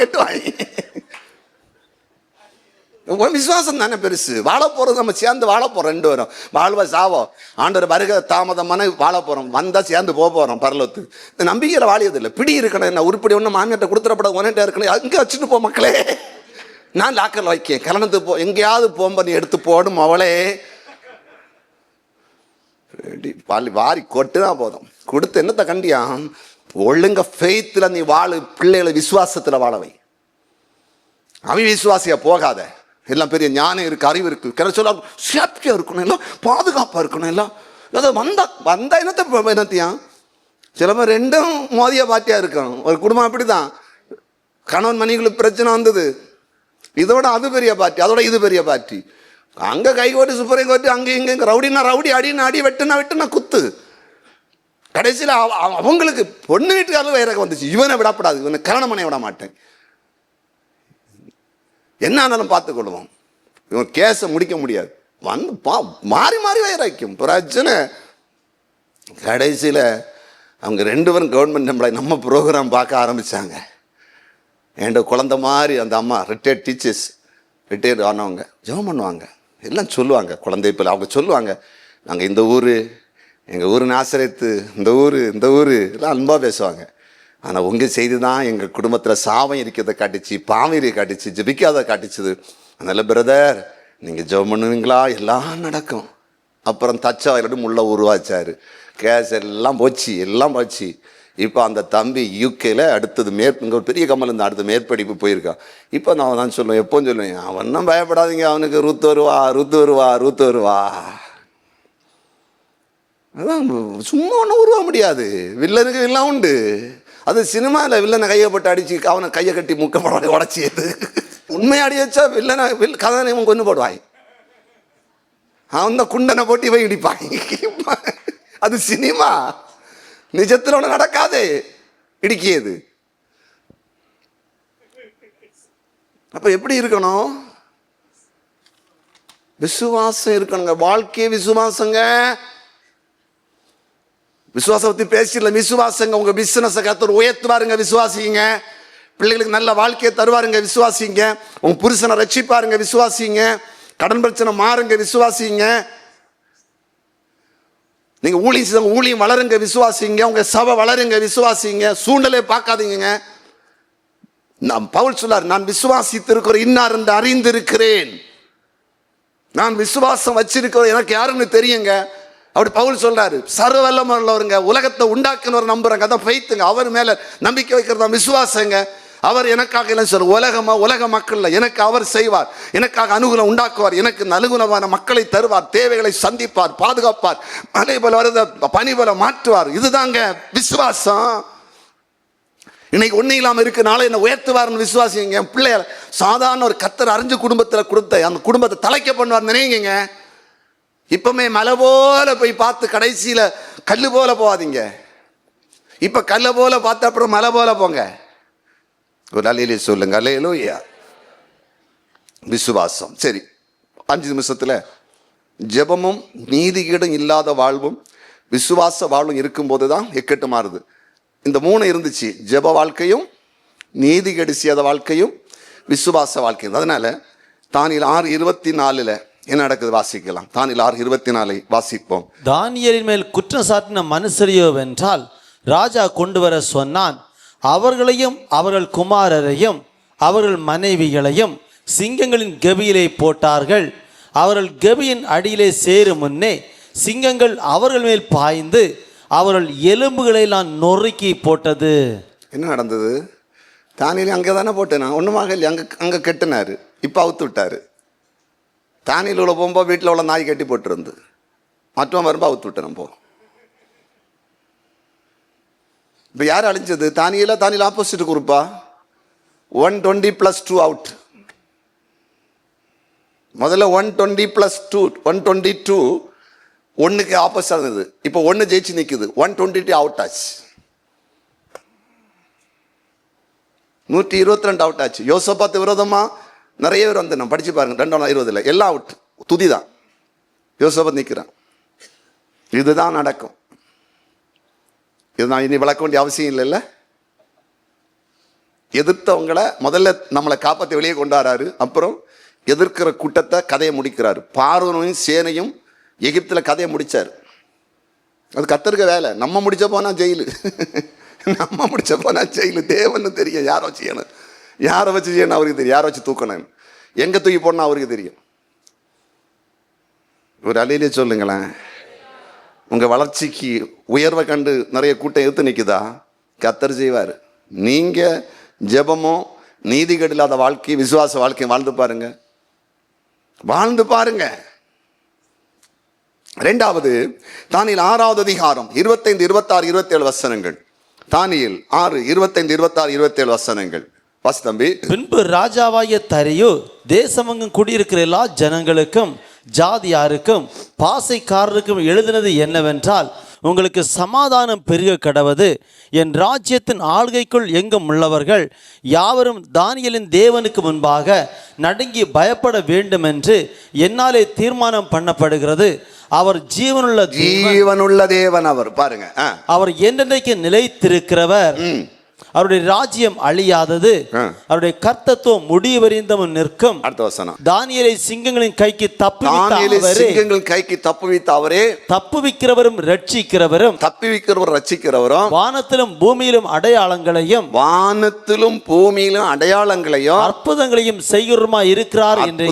கட்டுவாங்க. விசுவாசம் தானே பெருசு. வாழ போகிறது நம்ம சேர்ந்து வாழ போகிறோம். 2 வரும் வாழ்வா சாவோ, ஆண்டவர் வருக தாமதமான வாழ போகிறோம், வந்தால் சேர்ந்து போக போகிறோம் பரலோத்து. இந்த நம்பிக்கையில் வாழியதில்லை. பிடி இருக்கணும். என்ன உருப்படி ஒன்று மாமியார்ட்ட கொடுத்துடப்பட உனட்டே இருக்கணும், அங்கே வச்சுட்டு போ மக்களே. நான் லாக்கரில் வைக்கேன், கல்யாணத்துக்கு போ, எங்கேயாவது போம்ப நீ எடுத்து போடும் அவளே. வாரி கொட்டு தான் போதும். கொடுத்து என்னத்தை கண்டியா? ஒழுங்க ஃபெய்த்தில் நீ வாழு, பிள்ளைகளை விசுவாசத்தில் வாழவை. அவிசுவாசியா போகாத. எல்லாம் பெரிய ஞானம் இருக்கு, அறிவு இருக்கு, சொல்ல சேஃப்டியா இருக்கணும், எல்லாம் பாதுகாப்பாக இருக்கணும். எல்லாம் வந்தா என்னத்தையா? சில பேர் 2ம் மோதிய பாட்டியா இருக்கணும். ஒரு குடும்பம் அப்படிதான், கணவன் மனைவிகளுக்கு பிரச்சனை வந்தது, இதோட அது பெரிய பார்ட்டி, அதோட இது பெரிய பார்ட்டி. அங்கே கை கோட்டு சூப்பரை கோட்டு, அங்கே இங்கே ரவுடினா ரவுடி, அடினா அடி, வெட்டுனா குத்து. கடைசியில் அவங்களுக்கு பொண்ணு வீட்டுக்காரர்கள் வேற வந்துச்சு, இவனை விடப்படாது, இவனை கல்யாணம் பண்ண விட மாட்டேன், என்ன ஆனாலும் பார்த்துக்கொள்வோம், இவன் கேஸை முடிக்க முடியாது, வந்து மாறி மாறி வைக்கும் பிரச்சனை. கடைசியில் அவங்க 2 பேரும் கவர்மெண்ட் எம்ப்ளாய் நம்ம ப்ரோக்ராம் பார்க்க ஆரம்பித்தாங்க. என்கிட்ட குழந்த மாதிரி அந்த அம்மா ரிட்டையர்ட் டீச்சர்ஸ், ரிட்டையர்ட் ஆனவங்க ஜெபம் பண்ணுவாங்க, எல்லாம் சொல்லுவாங்க. குழந்தை இப்போ அவங்க சொல்லுவாங்க, நாங்கள் இந்த ஊர், எங்கள் ஊர் நாசரேத்து, இந்த ஊர் எல்லாம் அன்பாக பேசுவாங்க. ஆனால் உங்கள் செய்தி தான் எங்கள் குடும்பத்தில் சாபம் இருக்கிறத காட்டிச்சு, பாவீரியை காட்டிச்சு, ஜெபிக்காத காட்டிச்சுது. அதனால் பிரதர் நீங்கள் ஜெபம் பண்ணுவீங்களா, எல்லாம் நடக்கும். அப்புறம் தச்சவாயிலும் முள்ள உருவாச்சார், கேஸ் எல்லாம் போச்சு. இப்போ அந்த தம்பி யூகேல அடுத்தது இங்கே ஒரு பெரிய கம்பெனி இருந்தால் அடுத்த மேற்படிப்பு போயிருக்கான். இப்போ நான் தான் சொல்லுவேன், எப்போன்னு சொல்லுவேன், அவனும் பயப்படாதீங்க, அவனுக்கு ரூத்து வருவா. அதான் சும்மா ஒன்றும் உருவ முடியாது. வில்லனுக்கு வில்லன் உண்டு. அது சினிமாவில் வில்லனை கையை போட்டு அடிச்சு அவனை கையை கட்டி முக்கப்பட உடச்சியது. உண்மையை அடி வச்சா வில்லனை கதானை கொண்டு போடுவாய், அவன் தான் குண்டனை போட்டு போய் இடிப்பாங்க. அது சினிமா, நிஜத்தில் ஒன்று நடக்காது, இடிக்கியது. அப்ப எப்படி இருக்கணும்? விசுவாசம் இருக்கணுங்க. வாழ்க்கையே விசுவாசங்க. விசுவாசம் பத்தி பேசல, விசுவாசங்க. உங்க பிசினஸ் கர்த்தர் உயர்த்துவாருங்க, விசுவாசிங்க. பிள்ளைகளுக்கு நல்ல வாழ்க்கையை தருவாருங்க, விசுவாசிங்க. உங்க புருஷனை ரட்சிப்பாருங்க, விசுவாசிங்க. கடன் பிரச்சனை மாறுங்க, விசுவாசிங்க. நீங்க ஊழியம் வளருங்க, விசுவாசிங்க. உங்க சபை வளருங்க, விசுவாசிங்க. சூழ்நிலை பார்க்காதீங்க. பவுல் சொல்லார், நான் விசுவாசித்திருக்கிற இன்னார் என்று அறிந்திருக்கிறேன். நான் விசுவாசம் வச்சிருக்கிறேன், எனக்கு யாருன்னு தெரியுங்க. அப்படி பவுல் சொல்றாரு. சர்வ வல்லமை உள்ளவருங்க, உலகத்தை உண்டாக்குனவர் நம்புறாங்க, அதான் ஃபெய்த்துங்க. அவர் மேல நம்பிக்கை வைக்கிறதா விசுவாசங்க. அவர் எனக்காக இல்லை சொல்ற உலக மக்கள் எனக்கு அவர் செய்வார், எனக்காக அனுகூலம் உண்டாக்குவார், எனக்கு அனுகூலமான மக்களை தருவார், தேவைகளை சந்திப்பார், பாதுகாப்பார், மழை போல வருத பனி போல மாற்றுவார். இதுதாங்க விசுவாசம். இன்னைக்கு ஒன்னும் இல்லாமல் இருக்கு, நாளை என்ன உயர்த்துவார்னு விசுவாசிங்க. பிள்ளைய சாதாரண ஒரு கத்தர் அறிஞ்சு குடும்பத்தில் கொடுத்த அந்த குடும்பத்தை தலைக்க பண்ணுவார் நினைங்க. இப்பவுமே மலை போல போய் பார்த்து கடைசியில கல்லு போல போகாதீங்க. இப்ப கல்ல போல பார்த்து அப்புறம் மலை போல போங்க. ஒரு அலையிலே சொல்லுங்க, அல்லேலூயா. விசுவாசம். சரி, 5 நிமிஷத்துல ஜெபமும் நீதிகேடும் இல்லாத வாழ்வும் விசுவாச வாழ்வும் இருக்கும்போது தான் இக்கட்டு மாறுது. இந்த 3 இருந்துச்சு, ஜெப வாழ்க்கையும் நீதி கடிசியாத வாழ்க்கையும் விசுவாச வாழ்க்கையும். அதனால தானியேல் 6:24 என்ன நடக்குது வாசிக்கலாம். தானியேல் 6:24 வாசிப்போம். தானியேலின் மேல் குற்றம் சாட்டின மனுஷரையோ வென்றால் ராஜா கொண்டு வர சொன்னான். அவர்களையும் அவர்கள் குமாரரையும் அவர்கள் மனைவிகளையும் சிங்கங்களின் கெபியிலே போட்டார்கள். அவர்கள் கெபியின் அடியிலே சேரும் முன்னே சிங்கங்கள் அவர்கள் மேல் பாய்ந்து அவர்கள் எலும்புகளை எல்லாம் நொறுக்கி போட்டது. என்ன நடந்தது? தானியேல் அங்கே தானே போட்டேனா, ஒன்றுமாக இல்லை, அங்கே கெட்டினாரு, இப்போ அவுத்து விட்டாரு. தானியேல் உள்ள போகும்போது வீட்டில் உள்ள நாய் கட்டி போட்டுருந்து, மற்றவன் வரும்போது அவுத்து விட்டேன். போ. இப்போ யார் அழிஞ்சது? தானியேல் ஆப்போசிட் குரூப்பா? 120 + 2 அவுட். முதல்ல 120 + 2 122 ஒன்றுக்கு ஆப்போசிட் இருந்தது. இப்போ 1 ஜெயிச்சு நிற்குது, 122 அவுட் ஆச்சு, 122 அவுட் ஆச்சு. யோசபாத்து விரோதமா நிறைய பேர் வந்து நான் படிச்சு பாருங்க, 2020 எல்லாம் அவுட், துதி தான். யோசபாத் நிற்கிறான். இதுதான் நடக்கும். இது நான் இனி விளக்க வேண்டிய அவசியம் இல்லைல்ல. எதிர்த்தவங்களை முதல்ல நம்மளை காப்பாற்றி வெளியே கொண்டாடுறாரு, அப்புறம் எதிர்க்கிற கூட்டத்தை கதையை முடிக்கிறாரு. பார்வோனையும் சேனையும் எகிப்தில் கதையை முடிச்சார். அது கத்தருக்க வேலை. நம்ம முடிச்ச போனா ஜெயிலு, நம்ம முடிச்ச போனா ஜெயிலு. தேவன்னு தெரியும் யாரை வச்சு செய்யணும், யாரை வச்சு செய்யணும் அவருக்கு தெரியும், யாரை வச்சு தூக்கணும், எங்கே தூக்கி போடணும் அவருக்கு தெரியும். ஒரு அலையிலே சொல்லுங்களேன், உங்கள் வளர்ச்சிக்கு உயர்வை கண்டு நிறைய கூட்டம் எடுத்து நிற்குதா, கத்தர் செய்வார். நீங்கள் ஜெபமோ நீதிகேடு இல்லாத வாழ்க்கை, விசுவாச வாழ்க்கையை வாழ்ந்து பாருங்க, வாழ்ந்து பாருங்க. 2வது தானியேல் 6வது அதிகாரம் 25, 26, 27 வசனங்கள். தானியேல் 6, 25, 26, 27 வசனங்கள் வாசி தம்பி. பின்பு ராஜாவாகிய தரியு தேசமெங்கும் குடியிருக்கிற எல்லா ஜனங்களுக்கும் ஜாதியாருக்கும் பாசைக்காரருக்கும் எழுதினது என்னவென்றால், உங்களுக்கு சமாதானம் பெருக கடவது. என் ராஜ்யத்தின் ஆள்கைக்குள் எங்கும் உள்ளவர்கள் யாவரும் தானியேலின் தேவனுக்கு முன்பாக நடுங்கி பயப்பட வேண்டும் என்று என்னாலே தீர்மானம் பண்ணப்படுகிறது. அவர் ஜீவனுள்ள தேவன். அவர் பாருங்க, அவர் என்றென்றைக்கு நிலைத்திருக்கிறவர். அவருடைய ராஜ்யம் அழியாதது, அவருடைய கர்த்தத்துவம் முடிவறிந்தமும் நிற்கும். அடுத்த வசனம். தானியேலை சிங்கங்களின் கைக்கு தப்புவித்த அவரே தப்புவிக்கிறவரும் ரட்சிக்கிறவரும் வானத்திலும் பூமியிலும் அடையாளங்களையும் அற்புதங்களையும் செய்கிறவருமா இருக்கிறார் என்று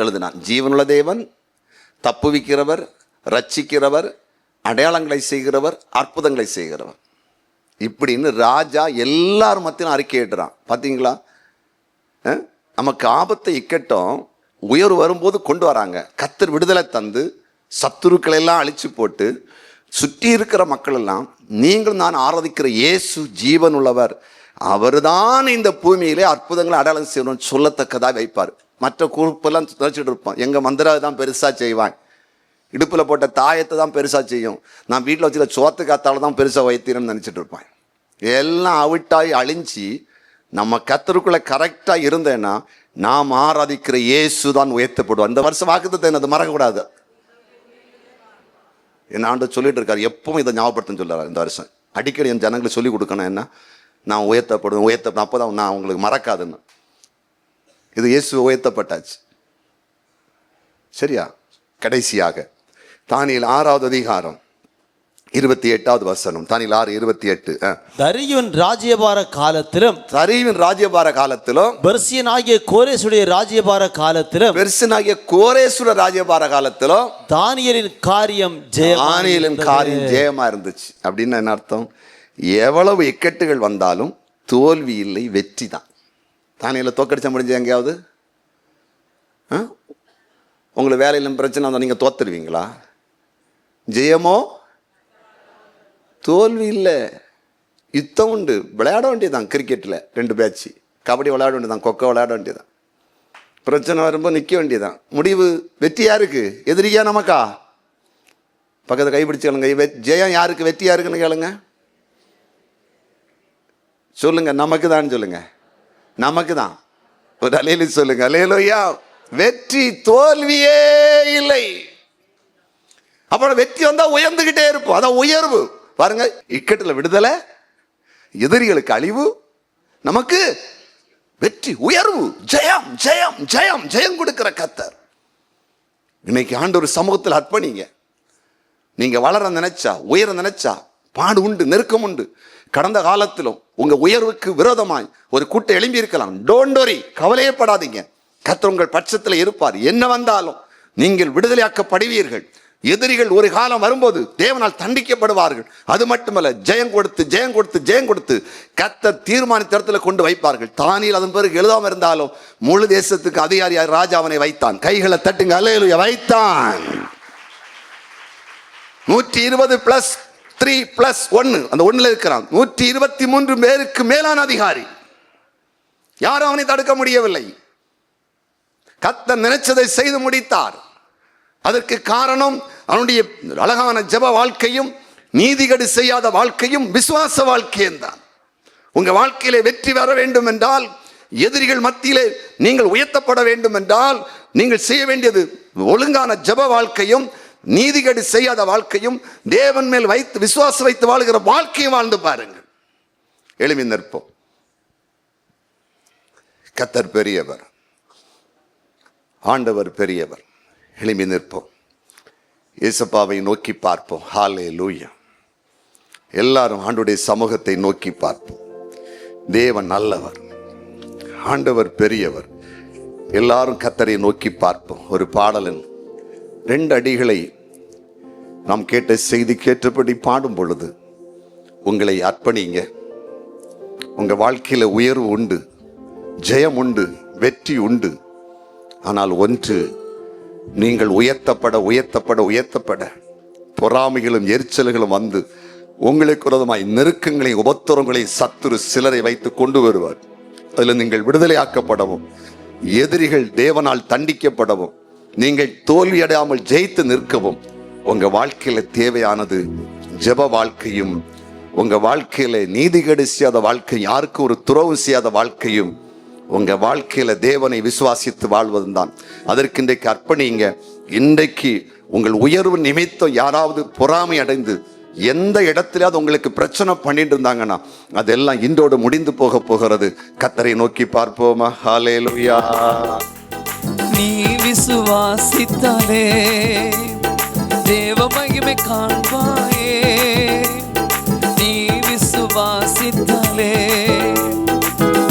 எழுதினான். ஜீவனுள்ள தேவன், தப்புவிக்கிறவர், ரட்சிக்கிறவர், அடையாளங்களை செய்கிறவர், அற்புதங்களை செய்கிறவர், இப்படின்னு ராஜா எல்லாரும் மத்தியும் அறிக்கையிடுறான். பார்த்தீங்களா? நமக்கு ஆபத்தை இக்கட்டும் உயர்வு வரும்போது கொண்டு வராங்க. கர்த்தர் விடுதலை தந்து சத்துருக்களை எல்லாம் அழிச்சு போட்டு சுற்றி இருக்கிற மக்கள் எல்லாம், நீங்கள் நான் ஆராதிக்கிற இயேசு ஜீவன் உள்ளவர், அவர்தான் இந்த பூமியிலே அற்புதங்களை அடையாளம் செய்யணும்னு சொல்லத்தக்கதாக வைப்பார். மற்ற குறிப்பெல்லாம் நினைச்சிட்டு இருப்பான், எங்கள் மந்திராவை தான் பெருசாக செய்வான், இடுப்பில் போட்ட தாயத்தை தான் பெருசாக செய்யும், நான் வீட்டில் வச்சுக்க சோத்து காத்தால தான் பெருசாக வைத்தீரன்னு நினச்சிட்டு இருப்பான். எல்லாம் அவிட்டாய் அழிஞ்சி நம்ம கர்த்தருக்குள்ள கரெக்டாக இருந்தேன்னா நாம் ஆராதிக்கிற இயேசு தான் உயர்த்தப்படுவோம். இந்த வருஷம் வாக்குத்தத்தை என்னது மறக்கக்கூடாது. என்ன ஆண்டு சொல்லிட்டு இருக்காரு, எப்பவும் இதை ஞாபகப்படுத்துன்னு சொல்லுறாரு. இந்த வருஷம் அடிக்கடி என் ஜனங்களுக்கு சொல்லிக் கொடுக்கணும், என்ன நான் உயர்த்தப்படுவேன், அப்போ தான் நான் உங்களுக்கு மறக்காதுன்னு. இது இயேசு உயர்த்தப்பட்டாச்சு. சரியா? கடைசியாக தானியேல் 6வது அதிகாரம் 28வது வசனம். தானியேல் 6:28. தரியுவின் ராஜ்யபார காலத்திலும் பெர்சியனாகிய கோரேசுடைய ராஜ்யபார காலத்திலும் தானியேலின் காரியம் ஜெயமா இருந்துச்சு. அப்படின்னு என்ன அர்த்தம்? எவ்வளவு இக்கட்டுகள் வந்தாலும் தோல்வி இல்லை, வெற்றி தான். தானியேலை தோக்கடிச்ச முடிஞ்சு எங்கேயாவது? உங்களுக்கு வேலையிலும் பிரச்சனை வந்தால் நீங்கள் தோத்துருவீங்களா? ஜெயமோ தோல்வி இல்லை, யுத்தம் உண்டு. விளையாட வேண்டியதுதான். கிரிக்கெட்டில் 2 பேட்ச், கபடி விளையாட வேண்டியதான், கொக்கோ விளையாட வேண்டியதான். பிரச்சனை வரும்போது நிற்க வேண்டியதான். முடிவு வெற்றி யாருக்கு? எதிரியா நமக்கா? பக்கத்தை கைப்பிடிச்சு கேளுங்க, ஜெயம் யாருக்கு, வெற்றி யாருக்குன்னு கேளுங்க. சொல்லுங்க, நமக்கு தான் சொல்லுங்க, நமக்கு தான். ஒரு அலையில சொல்லுங்க, அல்லேலூயா. வெற்றி, தோல்வியே இல்லை. அப்புறம் வெற்றி வந்தா உயர்ந்துகிட்டே இருப்போம். அதான் உயர்வு. பாருங்க, இக்கட்டுல விடுதலை, எதிரிகளுக்கு அழிவு, நமக்கு வெற்றி, உயர்வு, ஜெயம் ஜெயம் ஜெயம் ஜெயம் கொடுக்கிற கர்த்தர். இன்னைக்கு ஆண்டவர் சமூகத்தில் அர்ப்பணிங்க. நீங்க வளர நினைச்சா, உயர நினைச்சா, பாடு உண்டு, நெருக்கம் உண்டு. கடந்த காலத்திலும் உங்க உயர்வுக்கு விரோதமாய் ஒரு கூட்டம் எழும்பி இருக்கலாம். டோன்ட் வரி, கவலையே படாதீங்க. கர்த்தர் உங்கள் பட்சத்தில் இருப்பார். என்ன வந்தாலும் நீங்கள் விடுதலையாக்கப்படுவீர்கள். எதிரிகள் ஒரு காலம் வரும்போது தேவனால் தண்டிக்கப்படுவார்கள். அது மட்டுமல்ல, ஜெயம் கொடுத்து ஜெயம் கொடுத்து ஜெயம் கொடுத்து கர்த்தர் தீர்மானித்த இடத்துல கொண்டு வைப்பார்கள். தானியேல் அதன் பிறகு எழுதாம இருந்தாலும் முழு தேசத்துக்கு அதிகாரியாக ராஜா அவனை வைத்தான். கைகளை தட்டுங்க, அல்லேலூயா, வைத்தான். 120+3+1, அந்த ஒண்ணுல இருக்கிறான். 123 பேருக்கு மேலான அதிகாரி. யாரும் அவனை தடுக்க முடியவில்லை. கர்த்தர் நினைச்சதை செய்து முடித்தார். அதற்கு காரணம் அவனுடைய அழகான ஜெப வாழ்க்கையும், நீதிகேடு செய்யாத வாழ்க்கையும், விசுவாச வாழ்க்கையும் தான். உங்க வாழ்க்கையிலே வெற்றி வர வேண்டும் என்றால், எதிரிகள் மத்தியிலே நீங்கள் உயர்த்தப்பட வேண்டும் என்றால், நீங்கள் செய்ய வேண்டியது ஒழுங்கான ஜெப வாழ்க்கையும், நீதிகேடு செய்யாத வாழ்க்கையும், தேவன் மேல் வைத்து விசுவாசம் வைத்து வாழ்கிற வாழ்க்கையை வாழ்ந்து பாருங்கள். எழுப்பி நிற்போம். கர்த்தர் பெரியவர், ஆண்டவர் பெரியவர். எழுப்பி நிற்போம். இயேசுப்பாவை நோக்கி பார்ப்போம். ஹல்லேலூயா. எல்லாரும் ஆண்டவருடைய சமூகத்தை நோக்கி பார்ப்போம். தேவன் நல்லவர், ஆண்டவர் பெரியவர். எல்லாரும் கர்த்தரை நோக்கி பார்ப்போம். ஒரு பாடலின் 2 அடிகளை நாம் கேட்ட செய்தி கேட்டபடி பாடும் பொழுது உங்களை அர்ப்பணிங்க. உங்க வாழ்க்கையில உயர்வு உண்டு, ஜெயம் உண்டு, வெற்றி உண்டு. ஆனால் ஒன்று, நீங்கள் உயர்த்தப்பட உயர்த்தப்பட உயர்த்தப்பட பொறாமைகளும் எரிச்சல்களும் வந்து உங்களுக்கு விரோதமாய் நெருக்கங்களை, உபத்திரங்களை சத்துரு சிலரை வைத்து கொண்டு வருவார். அதில் நீங்கள் விடுதலையாக்கப்படவும், எதிரிகள் தேவனால் தண்டிக்கப்படவும், நீங்கள் தோல்வியடையாமல் ஜெயித்து நிற்கவும் உங்க வாழ்க்கையில தேவையானது ஜெப வாழ்க்கையும், உங்க வாழ்க்கையில நீதிகேடு செய்யாத வாழ்க்கை, யாருக்கும் ஒரு துரோகம் செய்யாத வாழ்க்கையும், உங்க வாழ்க்கையில தேவனை விசுவாசித்து வாழ்வதும் தான். அதற்கு இன்றைக்கு அர்ப்பணிங்க. இன்றைக்கு உங்கள் உயர்வு நிமித்தம் யாராவது பொறாமை அடைந்து எந்த இடத்திலாவது உங்களுக்கு பிரச்சனை பண்ணிட்டு இருந்தாங்கன்னா அதெல்லாம் இன்றோடு முடிந்து போக போகிறது. கர்த்தரை நோக்கி பார்ப்போமா? ஹல்லேலூயா. நீ விசுவாசித்தாலே தேவ மகிமை காண்பாயே. நீ விசுவாசித்தாலே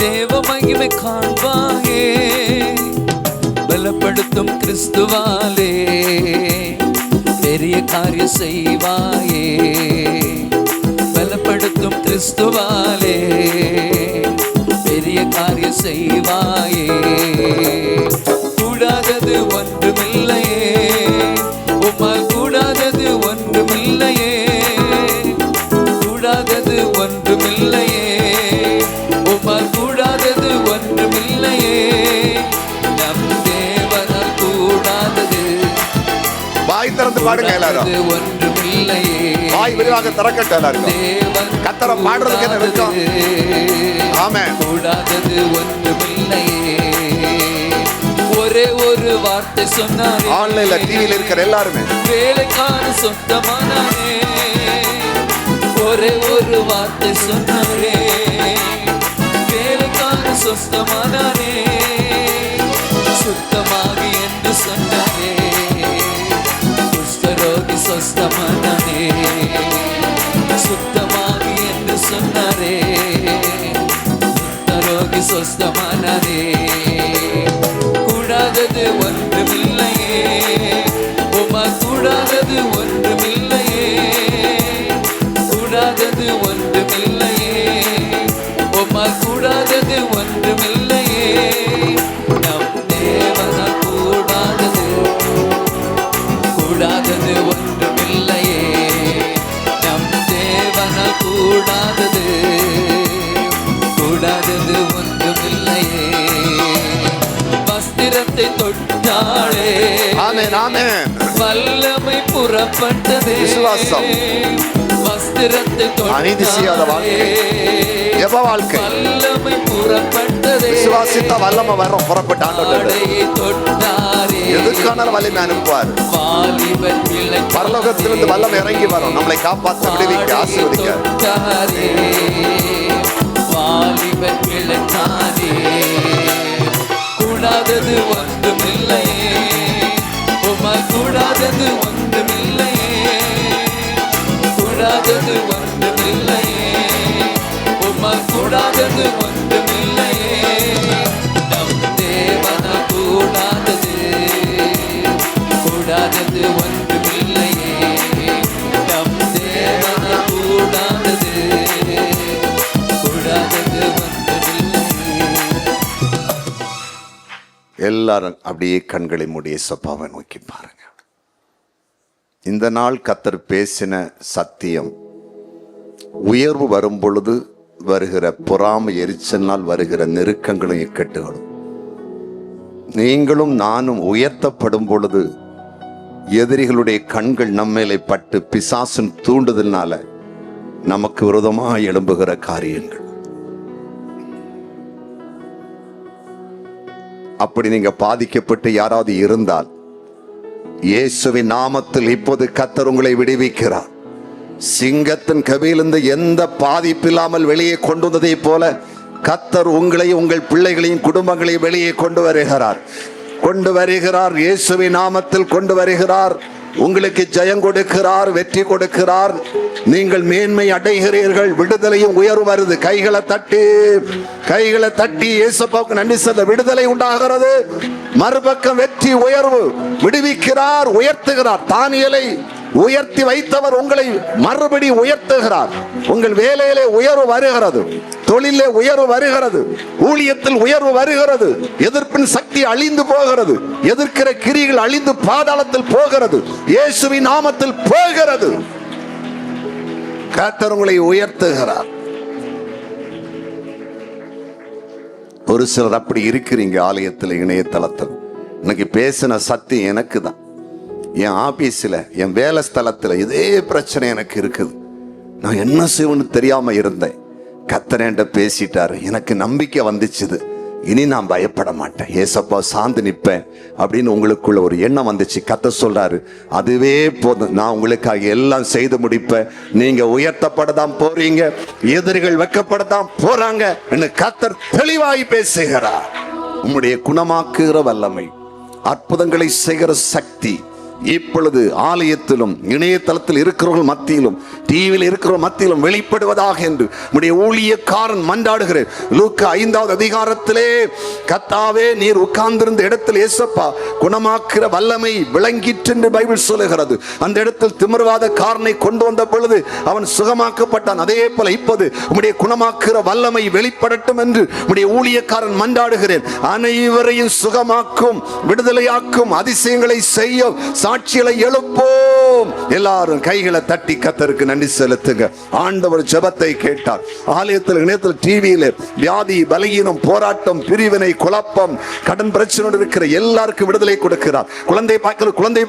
தேவ மகிமை காண்பாயே. பலப்படுத்தும் கிறிஸ்துவாலே பெரிய காரியம் செய்வாயே. பலப்படுத்தும் கிறிஸ்துவாலே பெரிய காரியம் செய்வாயே. கூடாதது ஒன்றுமில்லையே, உம்மால் கூடாதது ஒன்றுமில்லையே. கூடாதது ஒன்றுமில்லையே, உம்மால் கூடாதது ஒன்றுமில்லையே. நம் தேவனால் கூடாதது வாய் திறந்து பாடுங்க எல்லாரும். ஒன்றுமில்லையே. வாய் விரிவாக திறக்கட்டும் எல்லாரும். கர்த்தரை பாடுறதுக்கு என்ன வெட்கம்? ஆமென். கூடாதது ஒன்றுமில்லையே. ஒரே ஒரு வார்த்தை சொன்னாரே, ஆன்லைன்ல டிவில இருக்கிற எல்லாருமே வேலைக்கான சொந்தமானாரே. ஒரே ஒரு வார்த்தை சொன்னாரே, வேலைக்கான சொந்தமானாரே. சுத்தமாகி என்று சொன்னாரே, குஷ்டரோகி சொஸ்தமானாரே. சுத்தமாகி என்று சொன்னாரே, குஷ்டரோகி சொஸ்தமானாரே. கூடாதது ஒன்றுமில்லையே, உமா கூடாதது ஒன்றுமில்லையே. கூடாதது ஒன்றுமில்லையே, உமா கூடாதது ஒன்றுமில்லையே. நம் தேவனால் கூடாதது கூடாதது ஒன்றுமில்லையே. நம் தேவனால் கூடாதது கூடாதது ஒன்றுமில்லையே. வஸ்திரத்தை தொட்டாளே, ஆமென் ஆமென். வல்லமை புறப்பட்டதே. விசுவாசம். பத்திரத்தை அநீதி செய்யாத வாழ்க்கை. ஜெப வாழ்க்கை. வல்லமை புறப்பட்டதே. விசுவாசித்த வல்லமை வரும். புறப்பட்ட ஆண்டவர் ஆடையை தொட்டாரே. எதுக்கான வல்லமை அனுப்புவார். வாலிபன் பிள்ளை பரலோகத்திலிருந்து வல்லமை இறங்கி வரும். நம்மளை காப்பாற்ற, விடுவிக்க, ஆசீர்வதிக்க. தொட்டாரே. வாலிபன் பிள்ளைத்தானே. கூடாதது ஒன்றுமில்லையே. உம்மால் கூடாதது ஒன்றுமில்லையே. கூடாதது ஒன்றுமில்லையே. உம்மால் கூடாதது ஒன்றுமில்லையே. நம் தேவனால் கூடாதது கூடாதது ஒன்றுமில்லையே. நம் தேவனால் கூடாதது கூடாதது ஒன்றுமில்லையே. எல்லாரும் அப்படியே கண்களை மூடி இயேசுவை நோக்கி பாருங்க. இந்த நாள் கர்த்தர் பேசின சத்தியம், உயர்வு வரும் பொழுது வருகிற பொறாமை எரிச்சலினால் வருகிற நெருக்கங்களும் இக்கட்டுகளும், நீங்களும் நானும் உயர்த்தப்படும் பொழுது எதிரிகளுடைய கண்கள் நம்மேலே பட்டு பிசாசின் தூண்டுதல்னால நமக்கு விரோதமாக எழும்புகிற காரியங்கள். அப்படி நீங்க பாதிக்கப்பட்டு யாராவது இருந்தால் இயேசுவின் நாமத்தில் இப்போது கர்த்தர் உங்களை விடுவிக்கிறார். சிங்கத்தின் கவியிலிருந்து எந்த பாதிப்பில்லாமல் வெளியே கொண்டு வந்ததை போல கர்த்தர் உங்களையும் உங்கள் பிள்ளைகளையும் குடும்பங்களையும் வெளியே கொண்டு வருகிறார். இயேசுவின் நாமத்தில் கொண்டு வருகிறார். உங்களுக்கு ஜெயம் கொடுக்கிறார், வெற்றி கொடுக்கிறார். நீங்கள் மேன்மை அடைகிறீர்கள். விடுதலையும் உயர்வு வருது. கைகளை தட்டி இயேசுவுக்கு நன்றி சொல்ல விடுதலை உண்டாகிறது. மறுபக்கம் வெற்றி, உயர்வு. விடுவிக்கிறார், உயர்த்துகிறார். தானியேலை உயர்த்தி வைத்தவர் உங்களை மறுபடி உயர்த்துகிறார். உங்கள் வேலையிலே உயர்வு வருகிறது, தொழிலே உயர்வு வருகிறது, ஊழியத்தில் உயர்வு வருகிறது. எதிர்ப்பின் சக்தி அழிந்து போகிறது. எதிர்க்கிற கிரிகள் அழிந்து பாதாளத்தில் போகிறது. இயேசுவின் நாமத்தில் போகிறது. கர்த்தர் உங்களை உயர்த்துகிறார். ஒரு சிலர் அப்படி இருக்கிறீங்க. ஆலயத்தில், இணையதளத்தில் இன்னைக்கு பேசின சத்தியம் எனக்கு தான். என் ஆபீஸ்ல, என் வேலை ஸ்தலத்துல இதே பிரச்சனை எனக்கு இருக்குது. நான் என்ன செய்வேன்னு தெரியாம இருந்தேன். கர்த்தர் என்கிட்ட பேசிட்டாரு. எனக்கு நம்பிக்கை வந்துச்சுது. இனி நான் பயப்பட மாட்டேன், ஏசப்பா சார்ந்து நிற்பேன் அப்படின்னு உங்களுக்குள்ள ஒரு எண்ணம் வந்துச்சு. கர்த்தர் சொல்றாரு, அதுவே போதும், நான் உங்களுக்காக எல்லாம் செய்து முடிப்பேன். நீங்க உயர்த்தப்படத்தான் போறீங்க, எதிரிகள் வைக்கப்படத்தான் போறாங்க என்று கர்த்தர் தெளிவாய் பேசுகிறார். உம்முடைய குணமாக்குகிற வல்லமை, அற்புதங்களை செய்கிற சக்தி இப்பொழுது ஆலயத்திலும் இணையதளத்தில் இருக்கிறவர்கள் மத்தியிலும் டிவியில் இருக்கிறவர்கள் மத்தியிலும் வெளிப்படுவதாக என்று உம்முடைய ஊழியக்காரன் மன்றாடுகிறேன். லூக்கா 5வது அதிகாரத்திலே, கர்த்தாவே நீர் உட்கார்ந்திருந்த இடத்தில் இயேசப்பா குணமாக்குற வல்லமை விளங்கிற்று என்று பைபிள் சொல்லுகிறது. அந்த இடத்தில் திமிர்வாதக்காரனை கொண்டு வந்த பொழுது அவன் சுகமாக்கப்பட்டான். அதே போல இப்போது உம்முடைய குணமாக்குற வல்லமை வெளிப்படட்டும் என்று உம்முடைய ஊழியக்காரன் மன்றாடுகிறேன். அனைவரையும் சுகமாக்கும், விடுதலையாக்கும், அதிசயங்களை செய்யும், சாட்சிகளை எழுப்போம். எல்லாரும் கைகளை தட்டி கர்த்தருக்கு நன்றி செலுத்துங்க. ஆண்டவர் ஜெபத்தை கேட்டார். ஆலயத்தில், இணையத்தில், டிவியில வியாதி, பலகீனம், போராட்டம், பிரிவினை, குழப்பம், கடன் பிரச்சனை இருக்கிற எல்லாருக்கும் விடுதலை கொடுக்கிறார். குழந்தை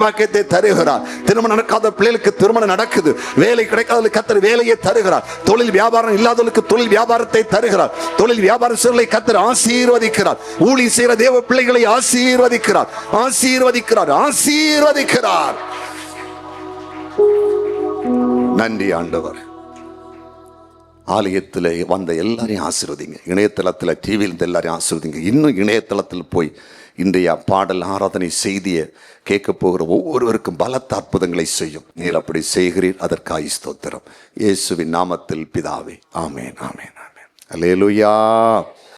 பாக்கியத்தை தருகிறார். திருமணம் நடக்காத பிள்ளைகளுக்கு திருமணம் நடக்குது. வேலை கிடைக்காத கர்த்தர் வேலையை தருகிறார். தொழில் வியாபாரம் இல்லாதவர்களுக்கு தொழில் வியாபாரத்தை தருகிறார். தொழில் வியாபாரங்களை கர்த்தர் ஆசீர்வதிக்கிறார். ஊழியம் செய்கிற தேவ பிள்ளைகளை ஆசீர்வதிக்கிறார். நன்றி ஆண்டவர். ஆலயத்தில் வந்த எல்லாரையும் ஆசீர்வதிங்க. இணையதளத்தில், டிவியில் எல்லாரையும் ஆசீர்வதிங்க. இன்னும் இணையதளத்தில் போய் இன்றைய பாடல், ஆராதனை, செய்தியை கேட்க போகிற ஒவ்வொருவருக்கும் பலத்த அற்புதங்களை செய்யும். நீர் அப்படி செய்கிறீர், அதற்காக ஸ்தோத்திரம். இயேசுவின் நாமத்தில் பிதாவே, ஆமேன், ஆமேன், ஆமேன். அல்லேலூயா.